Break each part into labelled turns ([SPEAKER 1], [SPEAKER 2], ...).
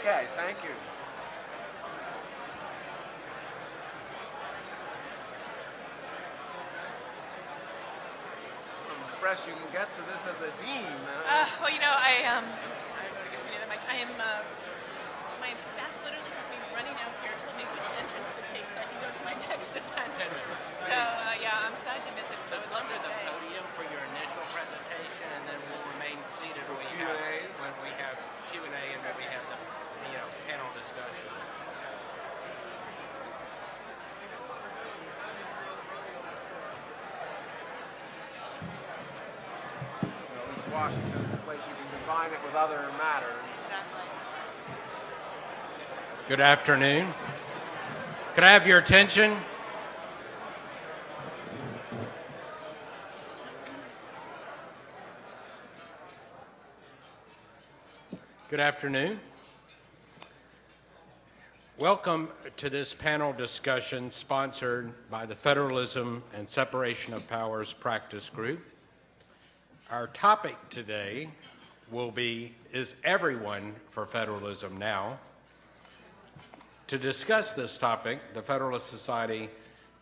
[SPEAKER 1] Okay, thank you. I'm impressed you can get to this as a dean.
[SPEAKER 2] Well, you know, oops, I want to get to the other mic. My staff literally has me running out here, told me which entrance to take so I can go to my next event. So, yeah, I'm sad to miss it because I would love to
[SPEAKER 3] the
[SPEAKER 2] stay.
[SPEAKER 3] podium for your initial presentation, and then we'll remain seated when we have Q&A and when we have the panel discussion.
[SPEAKER 1] At least Washington is a place you can combine it with other matters.
[SPEAKER 2] Exactly.
[SPEAKER 3] Good afternoon. Could I have your attention? Good afternoon. Welcome to this panel discussion sponsored by the Federalism and Separation of Powers Practice Group. Our topic today will be, is everyone for federalism now? To discuss this topic, the Federalist Society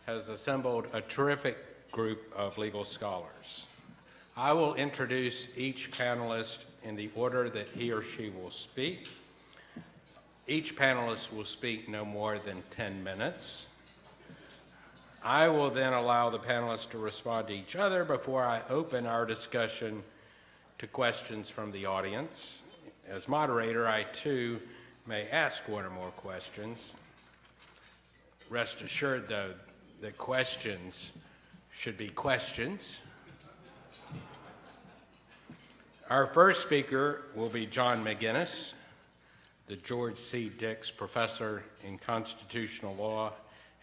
[SPEAKER 3] has assembled a terrific group of legal scholars. I will introduce each panelist in the order that he or she will speak. Each panelist will speak no more than 10 minutes. I will then allow the panelists to respond to each other before I open our discussion to questions from the audience. As moderator, I too may ask one or more questions. Rest assured, though, that questions should be questions. Our first speaker will be John McGinnis, the George C. Dix Professor in Constitutional Law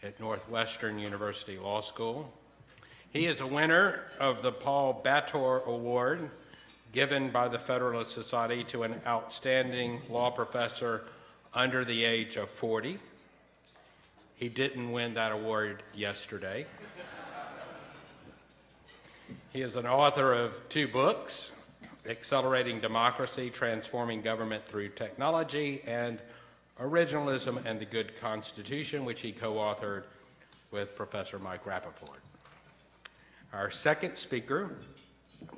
[SPEAKER 3] at Northwestern University Law School. He is a winner of the Paul Bator Award, given by the Federalist Society to an outstanding law professor under the age of 40. He didn't win that award yesterday. He is an author of 2 books, Accelerating Democracy, Transforming Government Through Technology, and Originalism and the Good Constitution, which he co-authored with Professor Mike Rappaport. Our second speaker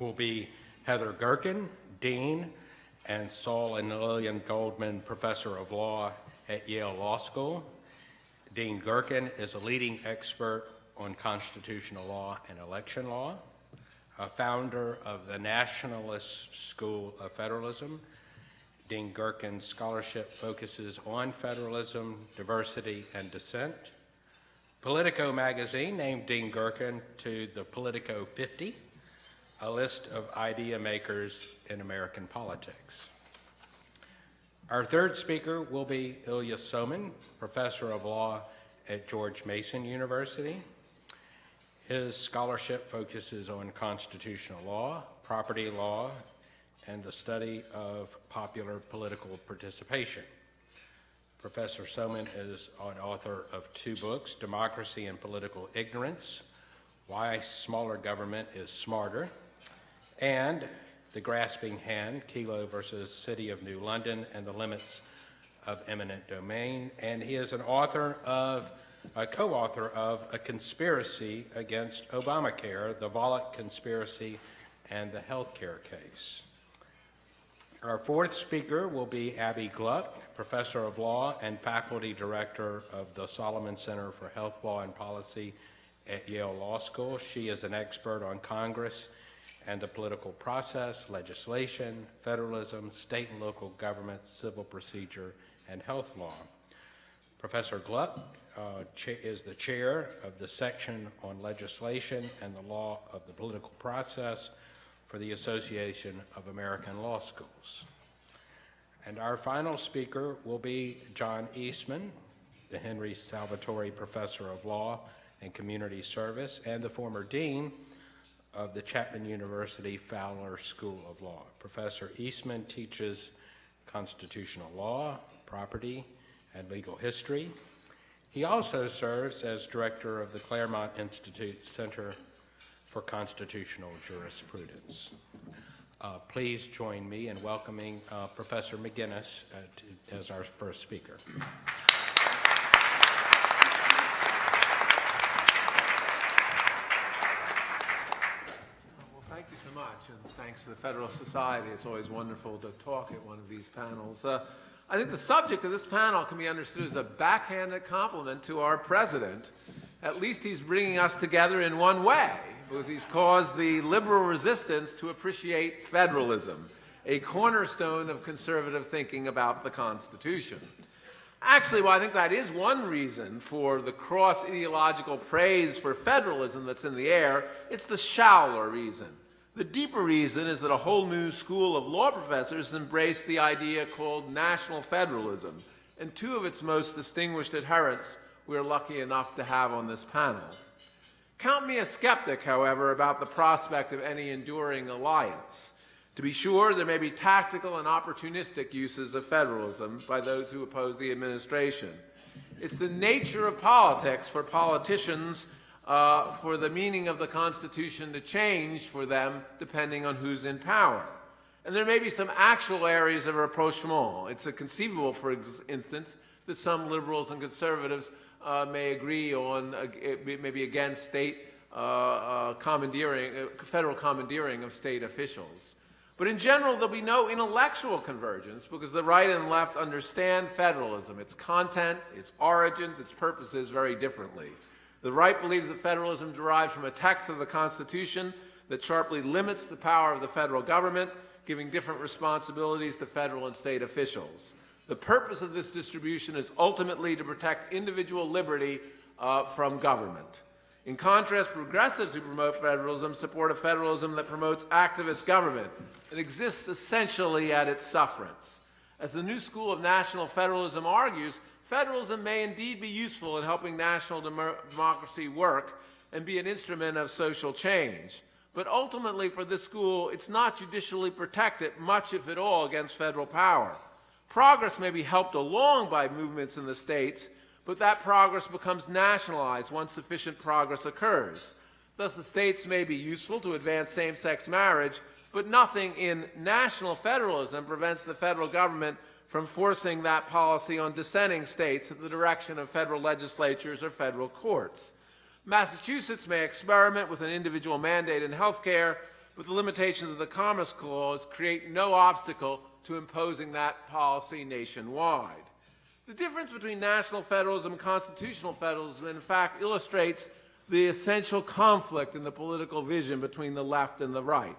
[SPEAKER 3] will be Heather Gherkin, Dean, and Saul and Lillian Goldman Professor of Law at Yale Law School. Dean Gherkin is a leading expert on constitutional law and election law, a founder of the Nationalist School of Federalism. Dean Gherkin's scholarship focuses on federalism, diversity, and dissent. Politico magazine named Dean Gherkin to the Politico 50, a list of idea makers in American politics. Our third speaker will be Ilya Somin, Professor of Law at George Mason University. His scholarship focuses on constitutional law, property law, and the study of popular political participation. Professor Somin is an author of 2 books, Democracy and Political Ignorance, Why Smaller Government is Smarter, and The Grasping Hand, Kelo versus City of New London and the Limits of Eminent Domain. And he is a co-author of A Conspiracy Against Obamacare, The Volokh Conspiracy, and the Healthcare Case. Our fourth speaker will be Abbe Gluck, Professor of Law and Faculty Director of the Solomon Center for Health Law and Policy at Yale Law School. She is an expert on Congress and the political process, legislation, federalism, state and local government, civil procedure, and health law. Professor Gluck is the chair of the section on legislation and the law of the political process for the Association of American Law Schools. And our final speaker will be John Eastman, the Henry Salvatori Professor of Law and Community Service and the former dean of the Chapman University Fowler School of Law. Professor Eastman teaches constitutional law, property, and legal history. He also serves as director of the Claremont Institute Center for Constitutional Jurisprudence. Please join me in welcoming Professor McGinnis as our first speaker.
[SPEAKER 1] Well, thank you so much, and thanks to the Federalist Society. It's always wonderful to talk at one of these panels. I think the subject of this panel can be understood as a backhanded compliment to our president. At least he's bringing us together in one way, because he's caused the liberal resistance to appreciate federalism, a cornerstone of conservative thinking about the Constitution. Actually, well, I think that is one reason for the cross-ideological praise for federalism that's in the air. It's the shallower reason. The deeper reason is that a whole new school of law professors embraced the idea called national federalism, and two of its most distinguished adherents we're lucky enough to have on this panel. Count me a skeptic, however, about the prospect of any enduring alliance. To be sure, there may be tactical and opportunistic uses of federalism by those who oppose the administration. It's the nature of politics for politicians for the meaning of the Constitution to change for them depending on who's in power. And there may be some actual areas of rapprochement. It's conceivable, for instance, that some liberals and conservatives may agree on, maybe against state commandeering, federal commandeering of state officials. But in general, there'll be no intellectual convergence because the right and left understand federalism, its content, its origins, its purposes very differently. The right believes that federalism derives from a text of the Constitution that sharply limits the power of the federal government, giving different responsibilities to federal and state officials. The purpose of this distribution is ultimately to protect individual liberty from government. In contrast, progressives who promote federalism support a federalism that promotes activist government and exists essentially at its sufferance. As the new school of national federalism argues, federalism may indeed be useful in helping national democracy work and be an instrument of social change. But ultimately, for this school, it's not judicially protected, much if at all, against federal power. Progress may be helped along by movements in the states, but that progress becomes nationalized once sufficient progress occurs. Thus, the states may be useful to advance same-sex marriage, but nothing in national federalism prevents the federal government from forcing that policy on dissenting states in the direction of federal legislatures or federal courts. Massachusetts may experiment with an individual mandate in health care, but the limitations of the Commerce Clause create no obstacle to imposing that policy nationwide. The difference between national federalism and constitutional federalism, in fact, illustrates the essential conflict in the political vision between the left and the right.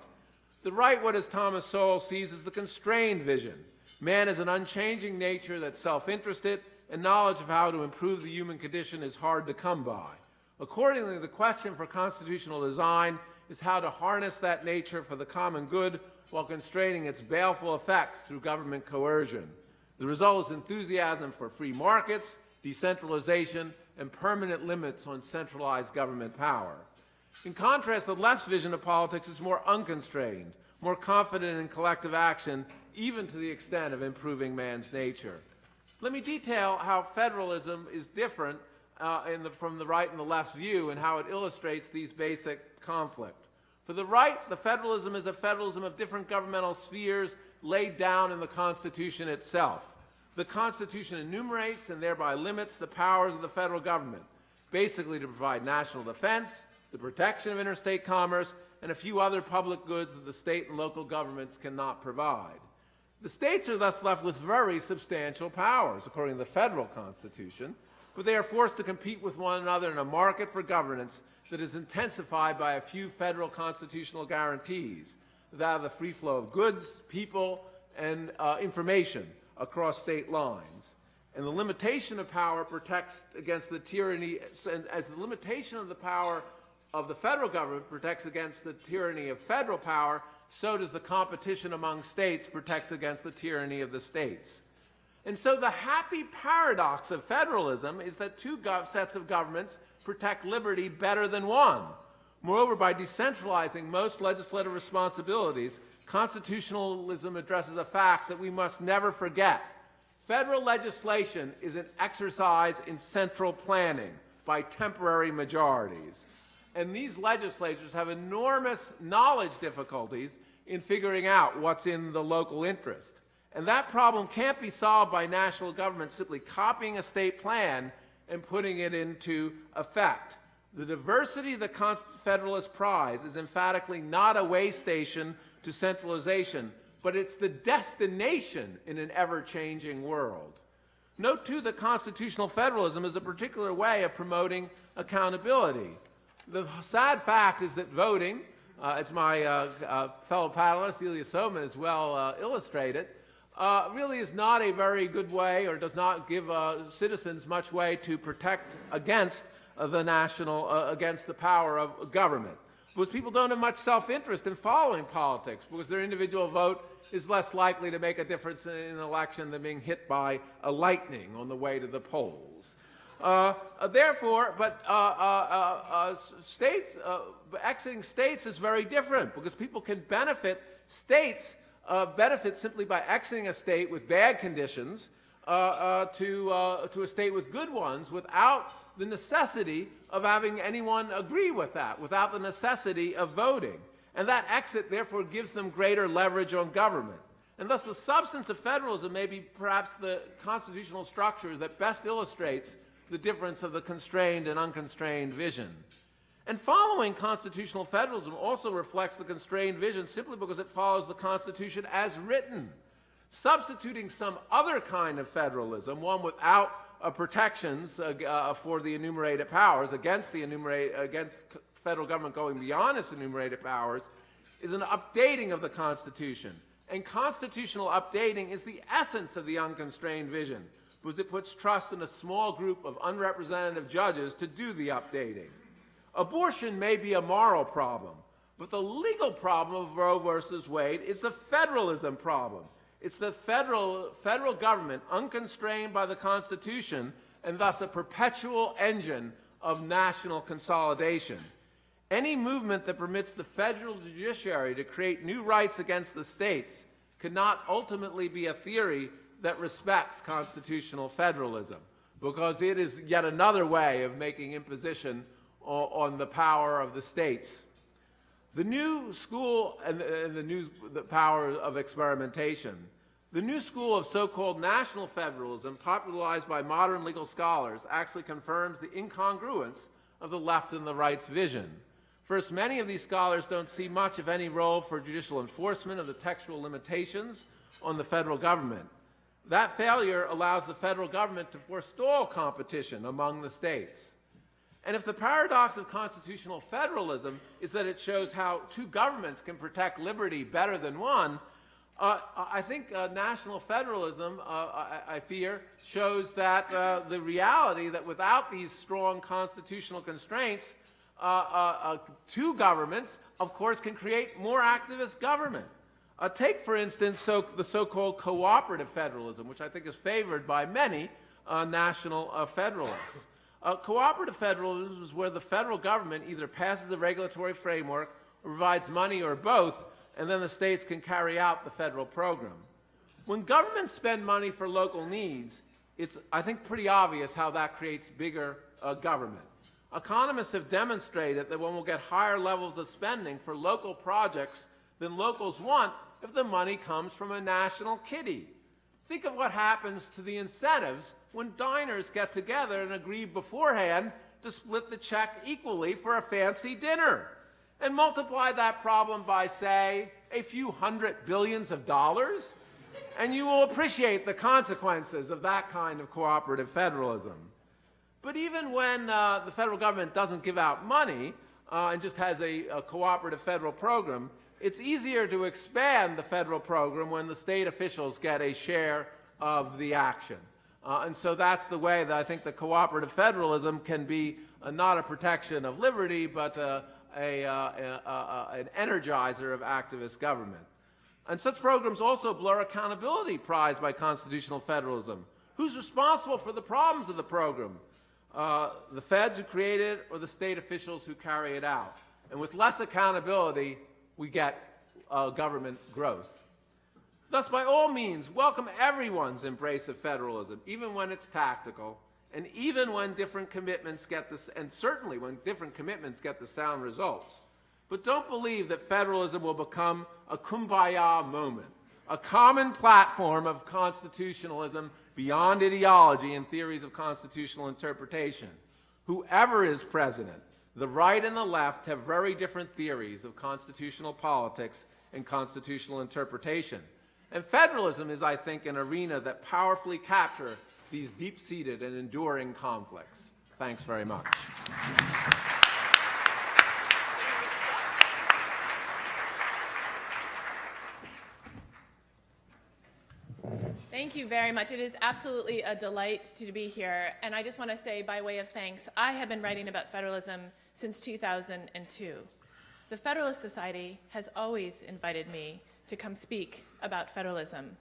[SPEAKER 1] The right, what as Thomas Sowell sees, is the constrained vision. Man is an unchanging nature that's self-interested, and knowledge of how to improve the human condition is hard to come by. Accordingly, the question for constitutional design is how to harness that nature for the common good while constraining its baleful effects through government coercion. The result is enthusiasm for free markets, decentralization, and permanent limits on centralized government power. In contrast, the left's vision of politics is more unconstrained, more confident in collective action, even to the extent of improving man's nature. Let me detail how federalism is different from the right and the left's view and how it illustrates these basic conflict. For the right, the federalism is a federalism of different governmental spheres laid down in the Constitution itself. The Constitution enumerates and thereby limits the powers of the federal government, basically to provide national defense, the protection of interstate commerce, and a few other public goods that the state and local governments cannot provide. The states are thus left with very substantial powers, according to the federal Constitution, but they are forced to compete with one another in a market for governance that is intensified by a few federal constitutional guarantees, that of the free flow of goods, people, and information across state lines. And the limitation of power protects against the tyranny, as the limitation of the power of the federal government protects against the tyranny of federal power, so does the competition among states protect against the tyranny of the states. And so the happy paradox of federalism is that two sets of governments protect liberty better than one. Moreover, by decentralizing most legislative responsibilities, constitutionalism addresses a fact that we must never forget. Federal legislation is an exercise in central planning by temporary majorities. And these legislatures have enormous knowledge difficulties in figuring out what's in the local interest. And that problem can't be solved by national government simply copying a state plan and putting it into effect. The diversity the Federalists prize is emphatically not a way station to centralization, but it's the destination in an ever-changing world. Note, too, that constitutional federalism is a particular way of promoting accountability. The sad fact is that voting, as my fellow panelist, Ilya Somin, has well illustrated, really is not a very good way or does not give citizens much way to protect against against the power of government. Because people don't have much self-interest in following politics, because their individual vote is less likely to make a difference in an election than being hit by a lightning on the way to the polls. Therefore, exiting states is very different, because people can benefit simply by exiting a state with bad conditions to a state with good ones without the necessity of having anyone agree with that, without the necessity of voting. And that exit, therefore, gives them greater leverage on government. And thus, the substance of federalism may be perhaps the constitutional structure that best illustrates the difference of the constrained and unconstrained vision. And following constitutional federalism also reflects the constrained vision simply because it follows the Constitution as written. Substituting some other kind of federalism, one without protections for the enumerated powers against federal government going beyond its enumerated powers, is an updating of the Constitution. And constitutional updating is the essence of the unconstrained vision, because it puts trust in a small group of unrepresentative judges to do the updating. Abortion may be a moral problem, but the legal problem of Roe versus Wade is a federalism problem. It's the federal government unconstrained by the Constitution and thus a perpetual engine of national consolidation. Any movement that permits the federal judiciary to create new rights against the states cannot ultimately be a theory that respects constitutional federalism, because it is yet another way of making imposition on the power of the states. The new school and the power of experimentation. The new school of so-called national federalism, popularized by modern legal scholars, actually confirms the incongruence of the left and the right's vision. First, many of these scholars don't see much of any role for judicial enforcement of the textual limitations on the federal government. That failure allows the federal government to forestall competition among the states. And if the paradox of constitutional federalism is that it shows how two governments can protect liberty better than one, I think national federalism, I fear, shows that the reality that without these strong constitutional constraints, two governments, of course, can create more activist government. Take, for instance, the so-called cooperative federalism, which I think is favored by many national federalists. Cooperative federalism is where the federal government either passes a regulatory framework or provides money or both, and then the states can carry out the federal program. When governments spend money for local needs, it's, I think, pretty obvious how that creates bigger government. Economists have demonstrated that one will get higher levels of spending for local projects than locals want if the money comes from a national kitty. Think of what happens to the incentives when diners get together and agree beforehand to split the check equally for a fancy dinner. And multiply that problem by, say, a few hundred billions of dollars, and you will appreciate the consequences of that kind of cooperative federalism. But even when the federal government doesn't give out money and just has a cooperative federal program, it's easier to expand the federal program when the state officials get a share of the action. And so that's the way that I think the cooperative federalism can be not a protection of liberty, but an energizer of activist government. And such programs also blur accountability prized by constitutional federalism. Who's responsible for the problems of the program? The feds who create it or the state officials who carry it out? And with less accountability, we get government growth. Thus, by all means, welcome everyone's embrace of federalism, even when it's tactical, and even when different commitments get this, and certainly when different commitments get the sound results. But don't believe that federalism will become a kumbaya moment, a common platform of constitutionalism beyond ideology and theories of constitutional interpretation. Whoever is president, the right and the left have very different theories of constitutional politics and constitutional interpretation. And federalism is, I think, an arena that powerfully captures these deep-seated and enduring conflicts. Thanks very much.
[SPEAKER 2] Thank you very much. It is absolutely a delight to be here. And I just want to say, by way of thanks, I have been writing about federalism since 2002. The Federalist Society has always invited me to come speak about federalism.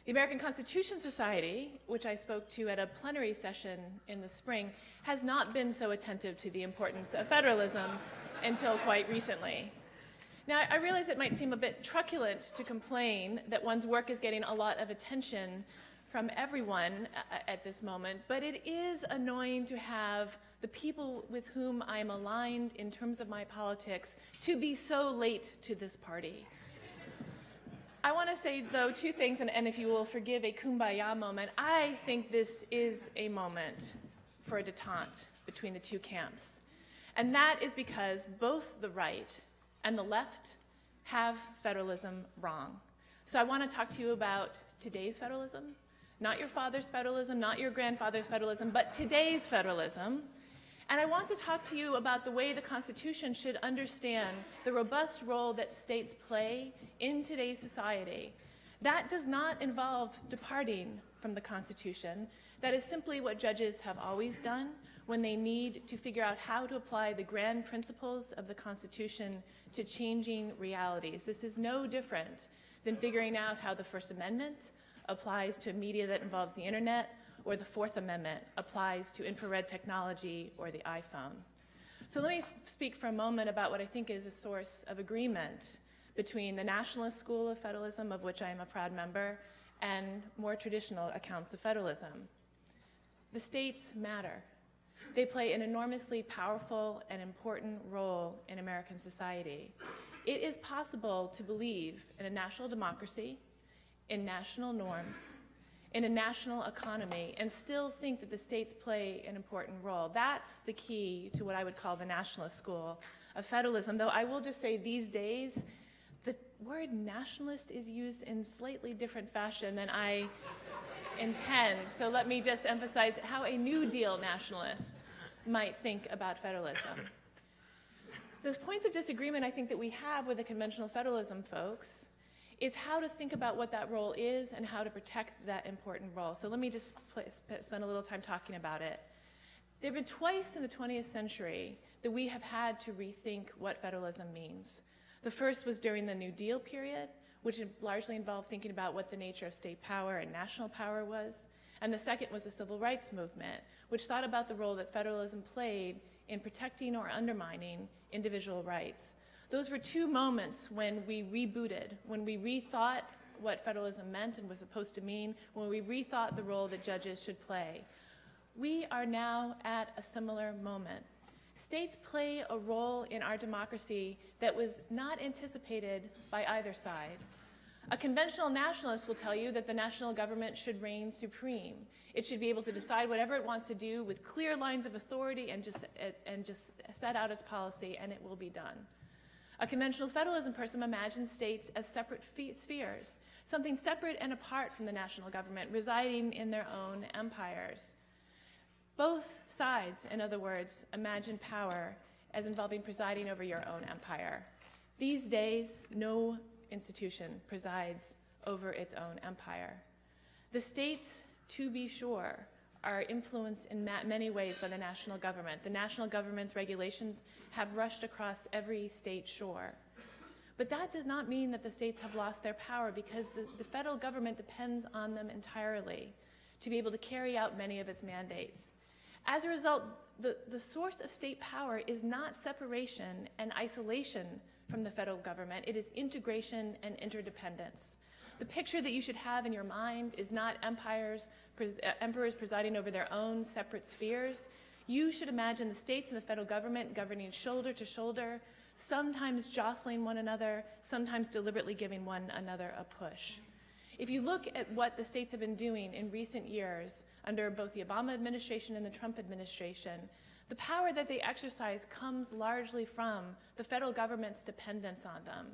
[SPEAKER 2] The American Constitution Society, which I spoke to at a plenary session in the spring, has not been so attentive to the importance of federalism until quite recently. Now, I realize it might seem a bit truculent to complain that one's work is getting a lot of attention from everyone at this moment, but it is annoying to have the people with whom I'm aligned in terms of my politics to be so late to this party. I want to say, though, two things, and if you will forgive a kumbaya moment, I think this is a moment for a detente between the two camps. And that is because both the right and the left have federalism wrong. So I want to talk to you about today's federalism, not your father's federalism, not your grandfather's federalism, but today's federalism. And I want to talk to you about the way the Constitution should understand the robust role that states play in today's society. That does not involve departing from the Constitution. That is simply what judges have always done when they need to figure out how to apply the grand principles of the Constitution to changing realities. This is no different than figuring out how the First Amendment applies to media that involves the internet, or the Fourth Amendment applies to infrared technology or the iPhone. So let me speak for a moment about what I think is a source of agreement between the nationalist school of federalism, of which I am a proud member, and more traditional accounts of federalism. The states matter. They play an enormously powerful and important role in American society. It is possible to believe in a national democracy, in national norms, in a national economy, and still think that the states play an important role. That's the key to what I would call the nationalist school of federalism, though I will just say these days, the word nationalist is used in slightly different fashion than I intend. So let me just emphasize how a New Deal nationalist might think about federalism. The points of disagreement I think that we have with the conventional federalism folks is how to think about what that role is and how to protect that important role. So let me just spend a little time talking about it. There have been twice in the 20th century that we have had to rethink what federalism means. The first was during the New Deal period, which largely involved thinking about what the nature of state power and national power was. And the second was the Civil Rights Movement, which thought about the role that federalism played in protecting or undermining individual rights. Those were two moments when we rebooted, when we rethought what federalism meant and was supposed to mean, when we rethought the role that judges should play. We are now at a similar moment. States play a role in our democracy that was not anticipated by either side. A conventional nationalist will tell you that the national government should reign supreme. It should be able to decide whatever it wants to do with clear lines of authority and just set out its policy, and it will be done. A conventional federalism person imagines states as separate spheres, something separate and apart from the national government, residing in their own empires. Both sides, in other words, imagine power as involving presiding over your own empire. These days, no institution presides over its own empire. The states, to be sure, are influenced in many ways by the national government. The national government's regulations have rushed across every state shore. But that does not mean that the states have lost their power, because the federal government depends on them entirely to be able to carry out many of its mandates. As a result, the source of state power is not separation and isolation from the federal government. It is integration and interdependence. The picture that you should have in your mind is not emperors presiding over their own separate spheres. You should imagine the states and the federal government governing shoulder to shoulder sometimes jostling one another, sometimes deliberately giving one another a push. If you look at what the states have been doing in recent years under both the Obama administration and the Trump administration, the power that they exercise comes largely from the federal government's dependence on them.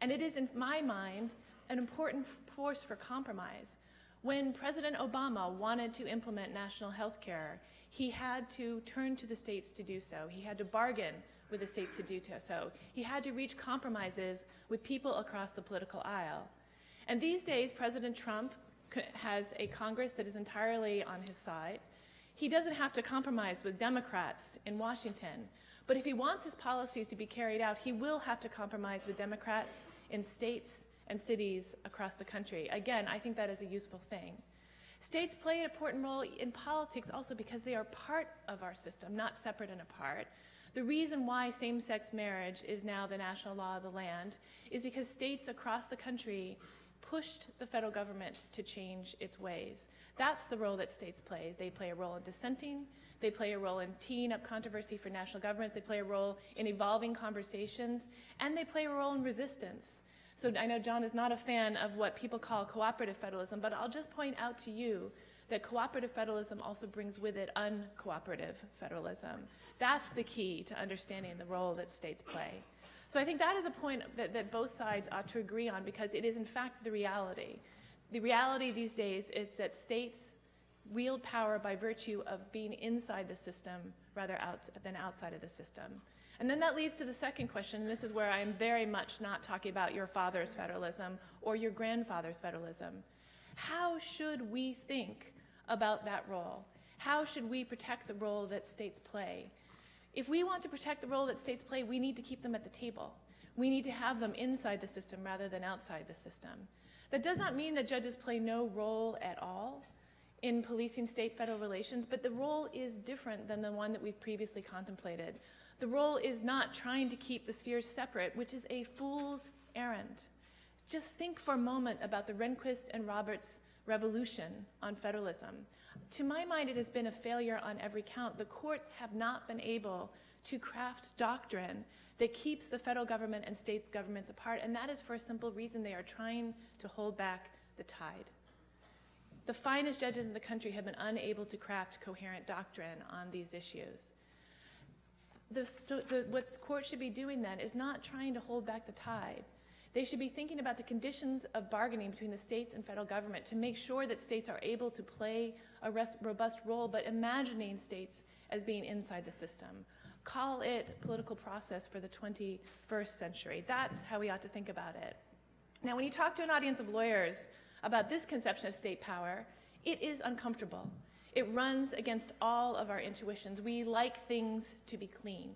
[SPEAKER 2] And it is, in my mind, an important force for compromise. When President Obama wanted to implement national health care, he had to turn to the states to do so. He had to bargain with the states to do so. He had to reach compromises with people across the political aisle. And these days, President Trump has a Congress that is entirely on his side. He doesn't have to compromise with Democrats in Washington. But if he wants his policies to be carried out, he will have to compromise with Democrats in states and cities across the country. Again, I think that is a useful thing. States play an important role in politics also because they are part of our system, not separate and apart. The reason why same-sex marriage is now the national law of the land is because states across the country pushed the federal government to change its ways. That's the role that states play. They play a role in dissenting. They play a role in teeing up controversy for national governments. They play a role in evolving conversations. And they play a role in resistance. So I know John is not a fan of what people call cooperative federalism, but I'll just point out to you that cooperative federalism also brings with it uncooperative federalism. That's the key to understanding the role that states play. So I think that is a point that both sides ought to agree on because it is in fact the reality. The reality these days is that states wield power by virtue of being inside the system rather than outside of the system. And then that leads to the second question, and this is where I am very much not talking about your father's federalism or your grandfather's federalism. How should we think about that role? How should we protect the role that states play? If we want to protect the role that states play, we need to keep them at the table. We need to have them inside the system rather than outside the system. That does not mean that judges play no role at all in policing state-federal relations, but the role is different than the one that we've previously contemplated. The role is not trying to keep the spheres separate, which is a fool's errand. Just think for a moment about the Rehnquist and Roberts revolution on federalism. To my mind, it has been a failure on every count. The courts have not been able to craft doctrine that keeps the federal government and state governments apart, and that is for a simple reason: they are trying to hold back the tide. The finest judges in the country have been unable to craft coherent doctrine on these issues. What the court should be doing then is not trying to hold back the tide. They should be thinking about the conditions of bargaining between the states and federal government to make sure that states are able to play a robust role, but imagining states as being inside the system. Call it political process for the 21st century. That's how we ought to think about it. Now, when you talk to an audience of lawyers about this conception of state power, it is uncomfortable. It runs against all of our intuitions. We like things to be clean.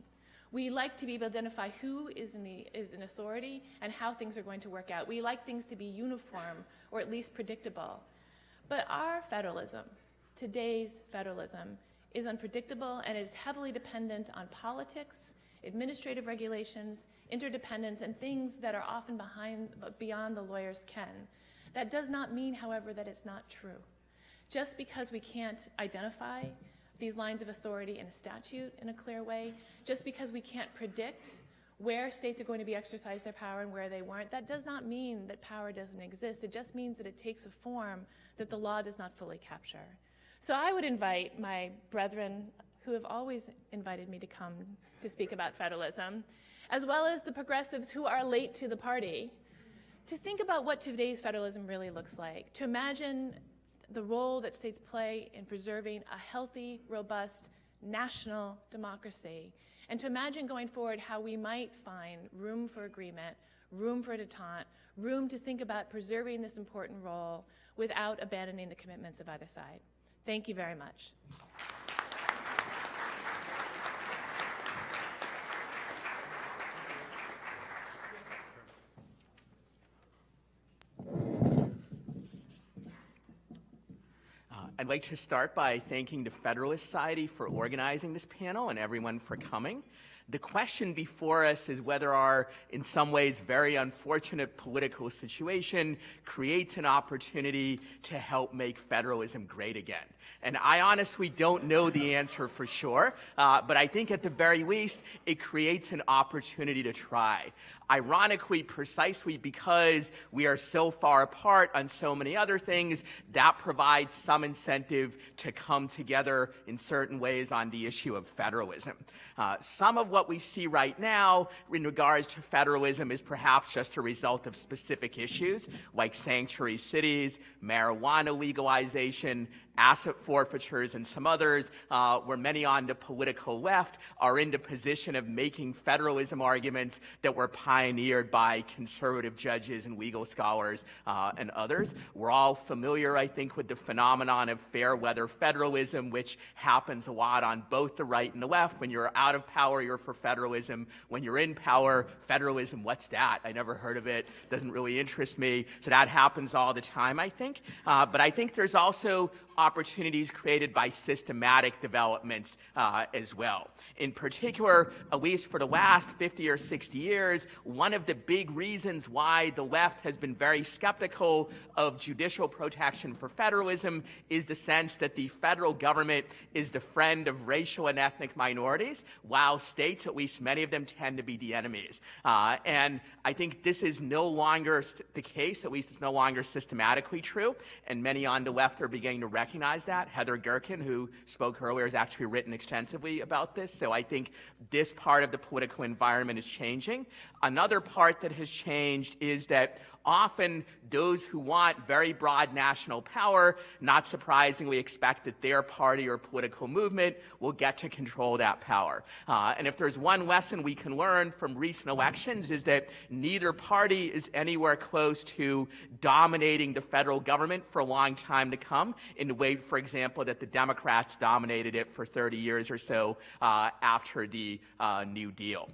[SPEAKER 2] We like to be able to identify who is in authority and how things are going to work out. We like things to be uniform or at least predictable. But our federalism, today's federalism, is unpredictable and is heavily dependent on politics, administrative regulations, interdependence, and things that are often beyond the lawyer's ken. That does not mean, however, that it's not true. Just because we can't identify these lines of authority in a statute in a clear way, just because we can't predict where states are going to be exercise their power and where they weren't, that does not mean that power doesn't exist. It just means that it takes a form that the law does not fully capture. So I would invite my brethren who have always invited me to come to speak about federalism, as well as the progressives who are late to the party, to think about what today's federalism really looks like, to imagine the role that states play in preserving a healthy, robust national democracy, and to imagine going forward how we might find room for agreement, room for detente, room to think about preserving this important role without abandoning the commitments of either side. Thank you very much.
[SPEAKER 4] I'd like to start by thanking the Federalist Society for organizing this panel and everyone for coming. The question before us is whether our, in some ways, very unfortunate political situation creates an opportunity to help make federalism great again. And I honestly don't know the answer for sure, but I think at the very least, it creates an opportunity to try. Ironically, precisely because we are so far apart on so many other things, that provides some incentive to come together in certain ways on the issue of federalism. Some of what we see right now in regards to federalism is perhaps just a result of specific issues like sanctuary cities, marijuana legalization, asset forfeitures, and some others, where many on the political left are in the position of making federalism arguments that were pioneered by conservative judges and legal scholars and others. We're all familiar, I think, with the phenomenon of fair weather federalism, which happens a lot on both the right and the left. When you're out of power, you're for federalism. When you're in power, federalism, what's that? I never heard of it. Doesn't really interest me. So that happens all the time, I think. But I think there's also opportunities created by systematic developments as well. In particular, at least for the last 50 or 60 years, one of the big reasons why the left has been very skeptical of judicial protection for federalism is the sense that the federal government is the friend of racial and ethnic minorities, while states, at least many of them, tend to be the enemies. And I think this is no longer the case, at least it's no longer systematically true, and many on the left are beginning to recognize that. Heather Gerken, who spoke earlier, has actually written extensively about this. So I think this part of the political environment is changing. Another part that has changed is that often those who want very broad national power, not surprisingly, expect that their party or political movement will get to control that power. And if there's one lesson we can learn from recent elections is that neither party is anywhere close to dominating the federal government for a long time to come in the way, for example, that the Democrats dominated it for 30 years or so after the New Deal.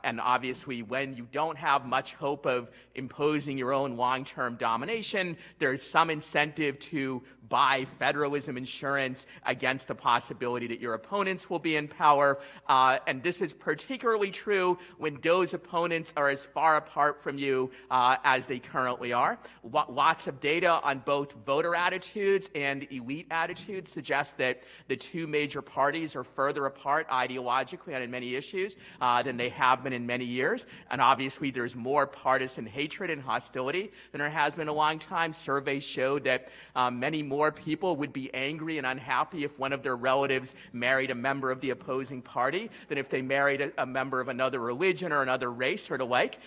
[SPEAKER 4] And obviously, when you don't have much hope of imposing your own long-term domination, there's some incentive to buy federalism insurance against the possibility that your opponents will be in power. And this is particularly true when those opponents are as far apart from you as they currently are. Lots of data on both voter attitudes and elite attitudes suggest that the two major parties are further apart ideologically on many issues than they have been in many years. And obviously, there's more partisan hatred and hostility than there has been in a long time. Surveys showed that many more people would be angry and unhappy if one of their relatives married a member of the opposing party than if they married a member of another religion or another race or the like.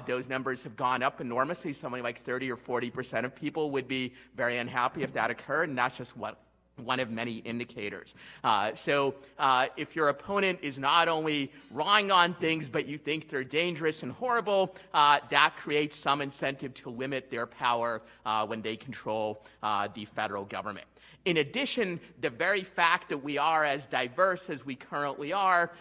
[SPEAKER 4] Those numbers have gone up enormously. Something like 30 or 40% of people would be very unhappy if that occurred, and that's just one of many indicators. So if your opponent is not only wrong on things, but you think they're dangerous and horrible, that creates some incentive to limit their power when they control the federal government. In addition, the very fact that we are as diverse as we currently are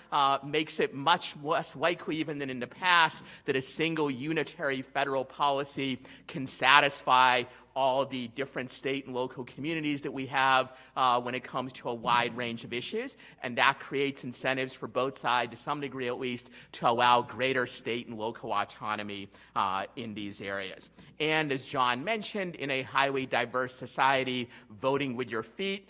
[SPEAKER 4] makes it much less likely, even than in the past, that a single unitary federal policy can satisfy all the different state and local communities that we have when it comes to a wide range of issues. And that creates incentives for both sides, to some degree at least, to allow greater state and local autonomy in these areas. And as John mentioned, in a highly diverse society, voting with your feet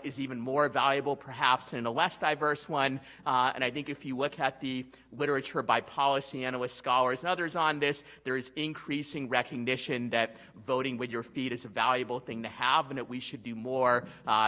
[SPEAKER 4] is even more valuable perhaps than in a less diverse one. And I think if you look at the literature by policy analysts, scholars, and others on this, there is increasing recognition that voting with your feet is a valuable thing to have and that we should do more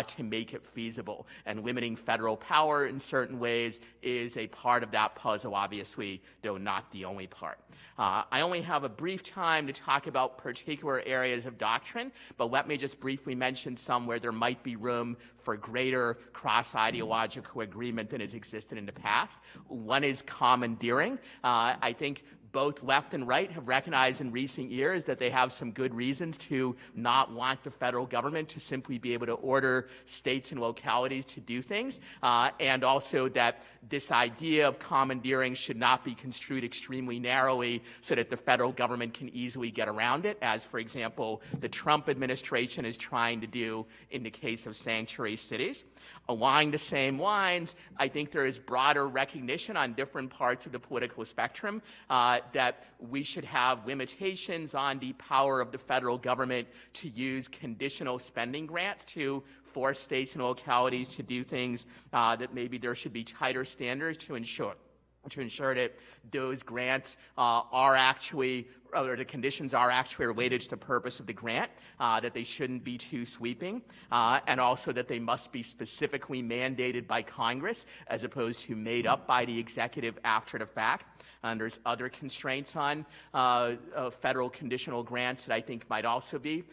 [SPEAKER 4] to make it feasible. And limiting federal power in certain ways is a part of that puzzle, obviously, though not the only part. I only have a brief time to talk about particular areas of doctrine, but let me just briefly mention some where there might be room for greater cross-ideological agreement than has existed in the past. One is commandeering. I think both left and right have recognized in recent years that they have some good reasons to not want the federal government to simply be able to order states and localities to do things, and also that this idea of commandeering should not be construed extremely narrowly so that the federal government can easily get around it, as, for example, the Trump administration is trying to do in the case of sanctuary cities. Along the same lines, I think there is broader recognition on different parts of the political spectrum that we should have limitations on the power of the federal government to use conditional spending grants to force states and localities to do things, that maybe there should be tighter standards to ensure that those grants are actually, or the conditions are actually related to the purpose of the grant, that they shouldn't be too sweeping, and also that they must be specifically mandated by Congress as opposed to made up by the executive after the fact. And there's other constraints on federal conditional grants that I think might also be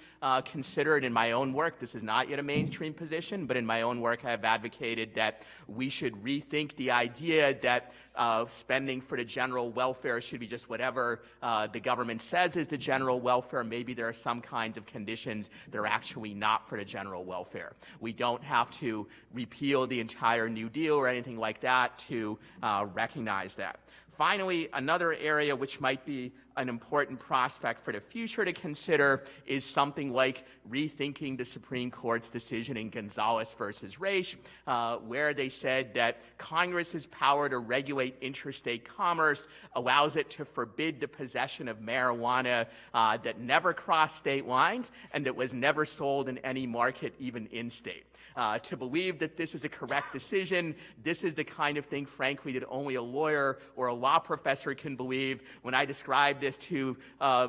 [SPEAKER 4] considered in my own work. This is not yet a mainstream position, but in my own work I have advocated that we should rethink the idea that spending for the general welfare should be just whatever the government says is the general welfare. Maybe there are some kinds of conditions that are actually not for the general welfare. We don't have to repeal the entire New Deal or anything like that to recognize that. Finally, another area which might be an important prospect for the future to consider is something like rethinking the Supreme Court's decision in Gonzalez versus Raich, where they said that Congress's power to regulate interstate commerce allows it to forbid the possession of marijuana that never crossed state lines and that was never sold in any market, even in-state. To believe that this is a correct decision, this is the kind of thing, frankly, that only a lawyer or a law professor can believe. When I describe this to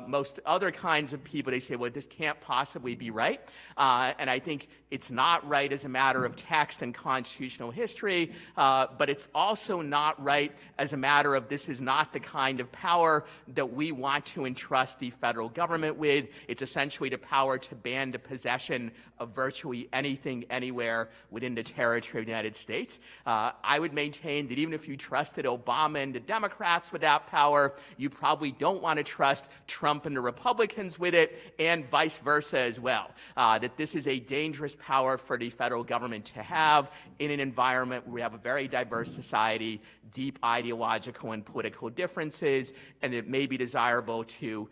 [SPEAKER 4] most other kinds of people, they say, well, this can't possibly be right. And I think it's not right as a matter of text and constitutional history, but it's also not right as a matter of this is not the kind of power that we want to entrust the federal government with. It's essentially the power to ban the possession of virtually anything, anywhere within the territory of the United States. I would maintain that even if you trusted Obama and the Democrats with that power, you probably don't want to trust Trump and the Republicans with it, and vice versa as well. That this is a dangerous power for the federal government to have in an environment where we have a very diverse society, deep ideological and political differences, and it may be desirable to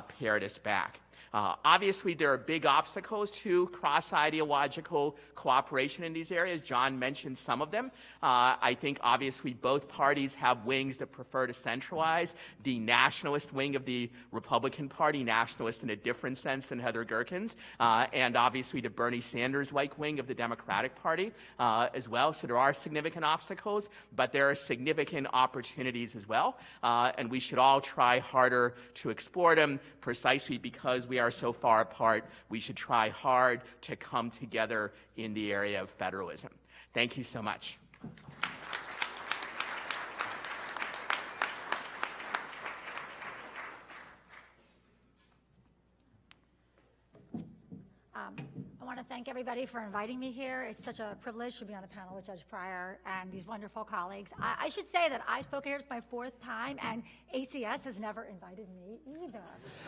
[SPEAKER 4] pare this back. Obviously, there are big obstacles to cross-ideological cooperation in these areas. John mentioned some of them. I think, obviously, both parties have wings that prefer to centralize. The nationalist wing of the Republican Party, nationalist in a different sense than Heather Gherkin's, and obviously the Bernie Sanders-like wing of the Democratic Party as well. So there are significant obstacles, but there are significant opportunities as well. And we should all try harder to explore them precisely because we are so far apart. We should try hard to come together in the area of federalism. Thank you so much.
[SPEAKER 5] I want to thank everybody for inviting me here. It's such a privilege to be on the panel with Judge Pryor and these wonderful colleagues. I should say that I spoke here. It's my 4th time, and ACS has never invited me either.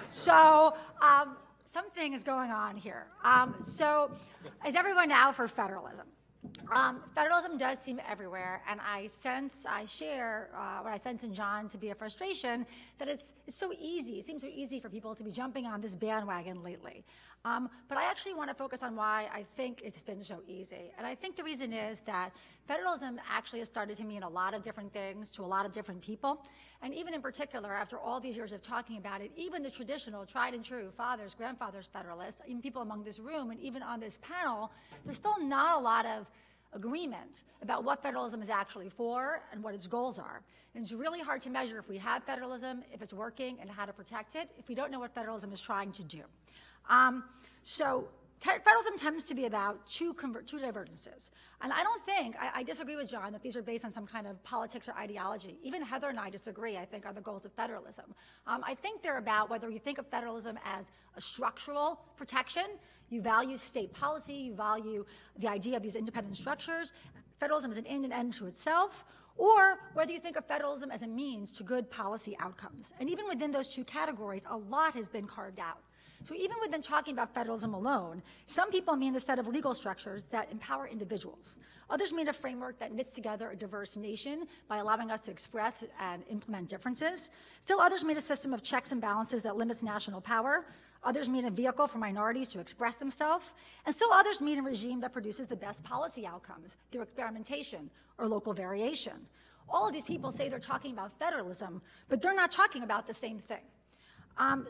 [SPEAKER 5] So something is going on here. So is everyone now for federalism? Federalism does seem everywhere, and I share what I sense in John to be a frustration that it's so easy. It seems so easy for people to be jumping on this bandwagon lately. But I actually want to focus on why I think it's been so easy. And I think the reason is that federalism actually has started to mean a lot of different things to a lot of different people. And even in particular, after all these years of talking about it, even the traditional, tried and true fathers, grandfathers Federalists, even people among this room and even on this panel, there's still not a lot of agreement about what federalism is actually for and what its goals are. And it's really hard to measure if we have federalism, if it's working, and how to protect it, if we don't know what federalism is trying to do. Federalism tends to be about two divergences. And I don't think, I disagree with John that these are based on some kind of politics or ideology. Even Heather and I disagree, I think, on the goals of federalism. I think they're about whether you think of federalism as a structural protection, you value state policy, you value the idea of these independent structures, federalism is an end to itself, or whether you think of federalism as a means to good policy outcomes. And even within those two categories, a lot has been carved out. So even within talking about federalism alone, some people mean a set of legal structures that empower individuals. Others mean a framework that knits together a diverse nation by allowing us to express and implement differences. Still others mean a system of checks and balances that limits national power. Others mean a vehicle for minorities to express themselves. And still others mean a regime that produces the best policy outcomes through experimentation or local variation. All of these people say they're talking about federalism, but they're not talking about the same thing.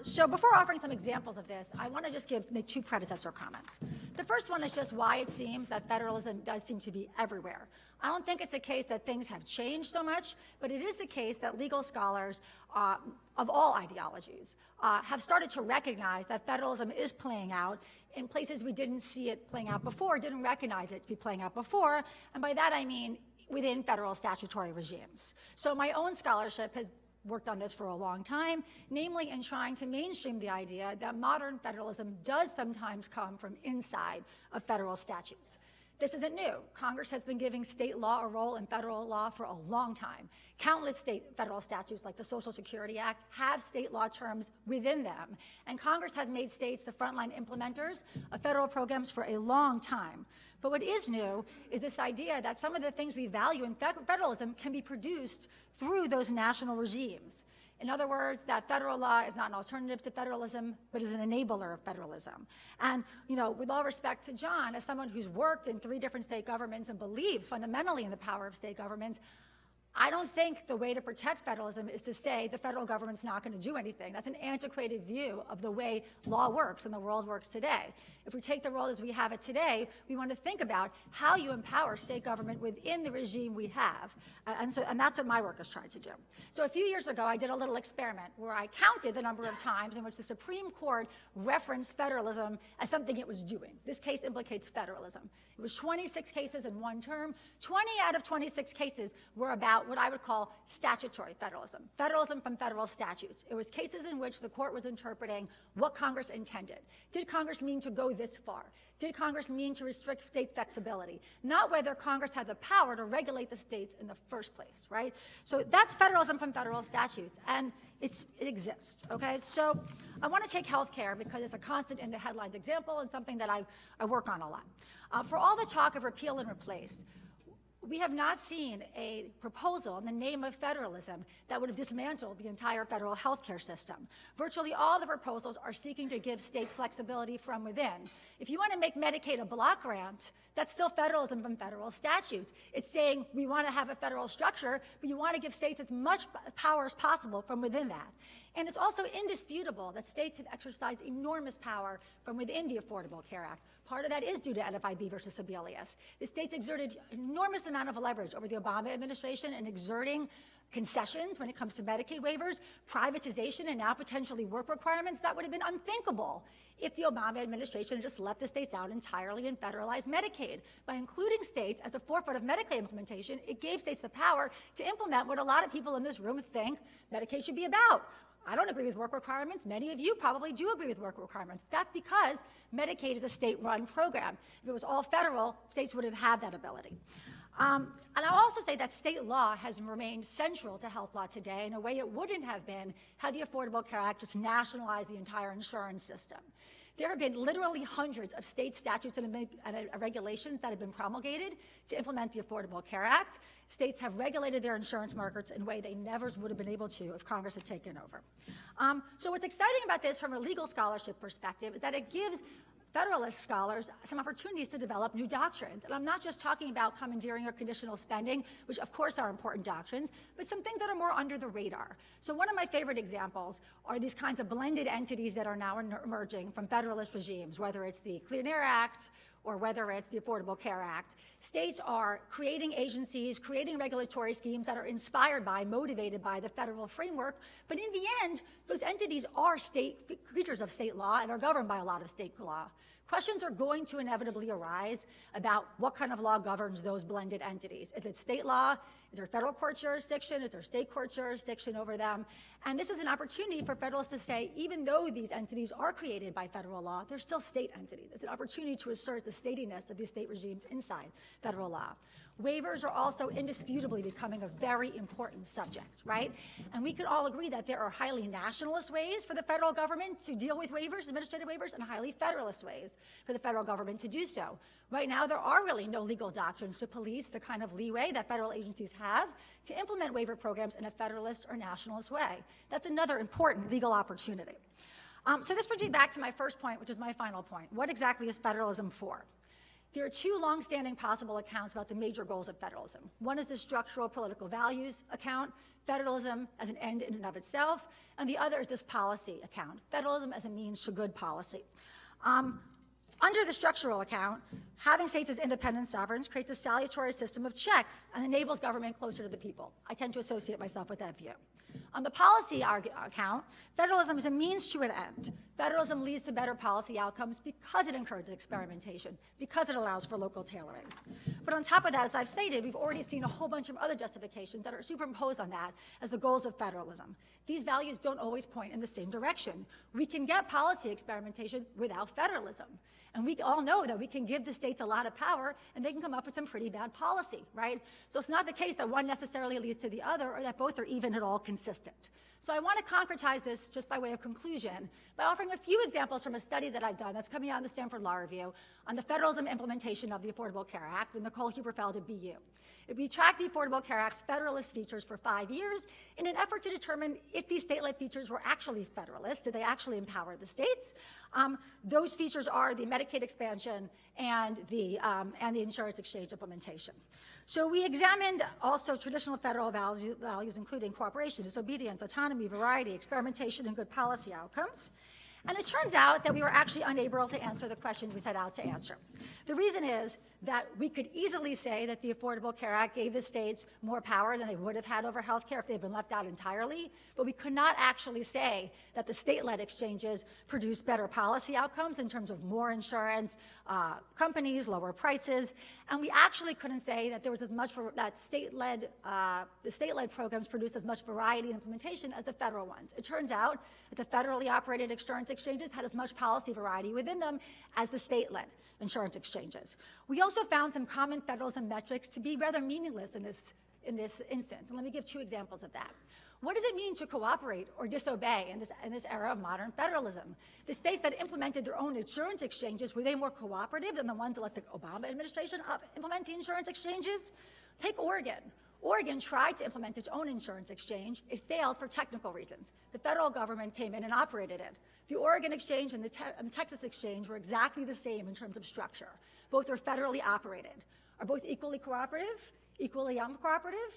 [SPEAKER 5] So before offering some examples of this, I want to just make two predecessor comments. The first one is just why it seems that federalism does seem to be everywhere. I don't think it's the case that things have changed so much, but it is the case that legal scholars of all ideologies have started to recognize that federalism is playing out in places we didn't see it playing out before, didn't recognize it to be playing out before, and by that I mean within federal statutory regimes. So my own scholarship has worked on this for a long time, namely in trying to mainstream the idea that modern federalism does sometimes come from inside of federal statutes. This isn't new. Congress has been giving state law a role in federal law for a long time. Countless federal statutes, like the Social Security Act, have state law terms within them. And Congress has made states the frontline implementers of federal programs for a long time. But what is new is this idea that some of the things we value in federalism can be produced through those national regimes. In other words, that federal law is not an alternative to federalism, but is an enabler of federalism. And, you know, with all respect to John, as someone who's worked in 3 different state governments and believes fundamentally in the power of state governments, I don't think the way to protect federalism is to say the federal government's not going to do anything. That's an antiquated view of the way law works and the world works today. If we take the world as we have it today, we want to think about how you empower state government within the regime we have. And that's what my work has tried to do. So a few years ago, I did a little experiment where I counted the number of times in which the Supreme Court referenced federalism as something it was doing. This case implicates federalism. It was 26 cases in one term. 20 out of 26 cases were about what I would call statutory federalism, federalism from federal statutes. It was cases in which the court was interpreting what Congress intended. Did Congress mean to go this far? Did Congress mean to restrict state flexibility? Not whether Congress had the power to regulate the states in the first place, right? So that's federalism from federal statutes, and it exists, okay? So I want to take healthcare because it's a constant in the headlines example and something that I work on a lot. For all the talk of repeal and replace, we have not seen a proposal in the name of federalism that would have dismantled the entire federal healthcare system. Virtually all the proposals are seeking to give states flexibility from within. If you want to make Medicaid a block grant, that's still federalism from federal statutes. It's saying we want to have a federal structure, but you want to give states as much power as possible from within that. And it's also indisputable that states have exercised enormous power from within the Affordable Care Act. Part of that is due to NFIB versus Sebelius. The states exerted enormous amount of leverage over the Obama administration and exerting concessions when it comes to Medicaid waivers, privatization, and now potentially work requirements that would have been unthinkable if the Obama administration had just left the states out entirely and federalized Medicaid. By including states at the forefront of Medicaid implementation, it gave states the power to implement what a lot of people in this room think Medicaid should be about. I don't agree with work requirements. Many of you probably do agree with work requirements. That's because Medicaid is a state-run program. If it was all federal, states wouldn't have that ability. And I'll also say that state law has remained central to health law today in a way it wouldn't have been had the Affordable Care Act just nationalized the entire insurance system. There have been literally hundreds of state statutes and regulations that have been promulgated to implement the Affordable Care Act. States have regulated their insurance markets in a way they never would have been able to if Congress had taken over. So what's exciting about this from a legal scholarship perspective is that it gives Federalist scholars some opportunities to develop new doctrines. And I'm not just talking about commandeering or conditional spending, which of course are important doctrines, but some things that are more under the radar. So one of my favorite examples are these kinds of blended entities that are now emerging from Federalist regimes, whether it's the Clean Air Act or whether it's the Affordable Care Act. States are creating agencies, creating regulatory schemes that are inspired by, motivated by the federal framework, but in the end, those entities are creatures of state law and are governed by a lot of state law. Questions are going to inevitably arise about what kind of law governs those blended entities. Is it state law? Is there federal court jurisdiction? Is there state court jurisdiction over them? And this is an opportunity for Federalists to say, even though these entities are created by federal law, they're still state entities. It's an opportunity to assert the statiness of these state regimes inside federal law. Waivers are also indisputably becoming a very important subject, right? And we could all agree that there are highly nationalist ways for the federal government to deal with waivers, administrative waivers, and highly federalist ways for the federal government to do so. Right now, there are really no legal doctrines to police the kind of leeway that federal agencies have to implement waiver programs in a federalist or nationalist way. That's another important legal opportunity. So this brings me back to my first point, which is my final point. What exactly is federalism for? There are two long-standing possible accounts about the major goals of federalism. One is the structural political values account, federalism as an end in and of itself, and the other is this policy account, federalism as a means to good policy. Under the structural account, having states as independent sovereigns creates a salutary system of checks and enables government closer to the people. I tend to associate myself with that view. On the policy account, federalism is a means to an end. Federalism leads to better policy outcomes because it encourages experimentation, because it allows for local tailoring. But on top of that, as I've stated, we've already seen a whole bunch of other justifications that are superimposed on that as the goals of federalism. These values don't always point in the same direction. We can get policy experimentation without federalism. And we all know that we can give the states a lot of power and they can come up with some pretty bad policy, right? So it's not the case that one necessarily leads to the other or that both are even at all consistent. So I want to concretize this just by way of conclusion by offering a few examples from a study that I've done that's coming out in the Stanford Law Review on the federalism implementation of the Affordable Care Act with Nicole Huberfeld at BU. We tracked the Affordable Care Act's Federalist features for 5 years in an effort to determine if these state-led features were actually Federalist. Did they actually empower the states? Those features are the Medicaid expansion and the insurance exchange implementation. So we examined also traditional federal values, including cooperation, disobedience, autonomy, variety, experimentation, and good policy outcomes. And it turns out that we were actually unable to answer the questions we set out to answer. The reason is that we could easily say that the Affordable Care Act gave the states more power than they would have had over health care if they'd been left out entirely, but we could not actually say that the state-led exchanges produced better policy outcomes in terms of more insurance, companies, lower prices, and we actually couldn't say that there was as much that the state-led programs produced as much variety and implementation as the federal ones. It turns out that the federally operated insurance exchanges had as much policy variety within them as the state-led insurance exchanges. We also found some common federalism metrics to be rather meaningless in this instance, and let me give 2 examples of that. What does it mean to cooperate or disobey in this era of modern federalism? The states that implemented their own insurance exchanges, were they more cooperative than the ones that let the Obama administration implement the insurance exchanges? Take Oregon. Oregon tried to implement its own insurance exchange. It failed for technical reasons. The federal government came in and operated it. The Oregon exchange and the Texas exchange were exactly the same in terms of structure. Both are federally operated. Are both equally cooperative, equally uncooperative?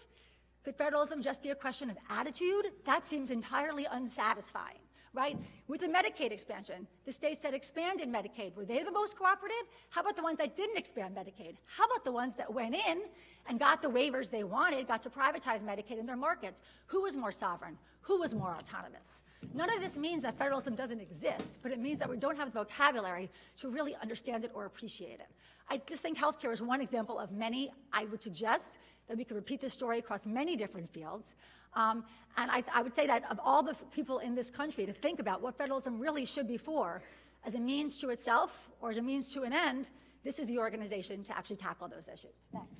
[SPEAKER 5] Could federalism just be a question of attitude? That seems entirely unsatisfying, right? With the Medicaid expansion, the states that expanded Medicaid, were they the most cooperative? How about the ones that didn't expand Medicaid? How about the ones that went in and got the waivers they wanted, got to privatize Medicaid in their markets? Who was more sovereign? Who was more autonomous? None of this means that federalism doesn't exist, but it means that we don't have the vocabulary to really understand it or appreciate it. I just think healthcare is one example of many. I would suggest that we could repeat this story across many different fields. And I would say that of all the people in this country to think about what federalism really should be for, as a means to itself or as a means to an end, this is the organization to actually tackle those issues. Thanks.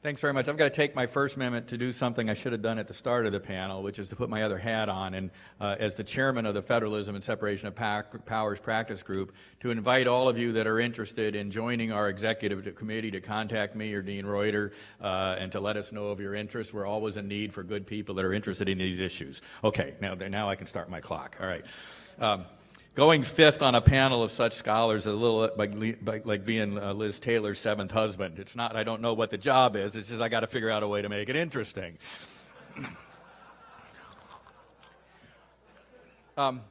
[SPEAKER 6] Thanks very much. I've got to take my first amendment to do something I should have done at the start of the panel, which is to put my other hat on, and as the chairman of the Federalism and Separation of Powers Practice Group, to invite all of you that are interested in joining our executive committee to contact me or Dean Reuter and to let us know of your interest. We're always in need for good people that are interested in these issues. Okay, now I can start my clock. All right. Going fifth on a panel of such scholars is a little like being Liz Taylor's seventh husband. It's not I don't know what the job is, it's just I got to figure out a way to make it interesting. I'm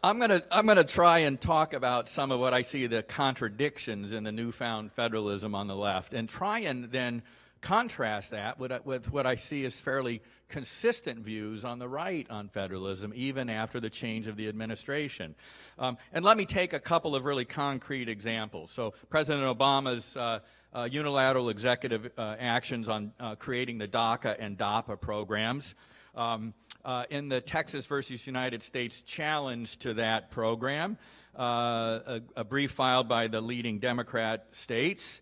[SPEAKER 6] gonna try and talk about some of what I see the contradictions in the newfound federalism on the left, and try and then contrast that with what I see as fairly consistent views on the right on federalism, even after the change of the administration. And let me take a couple of really concrete examples. So President Obama's unilateral executive actions on creating the DACA and DAPA programs. In the Texas versus United States challenge to that program, a brief filed by the leading Democrat states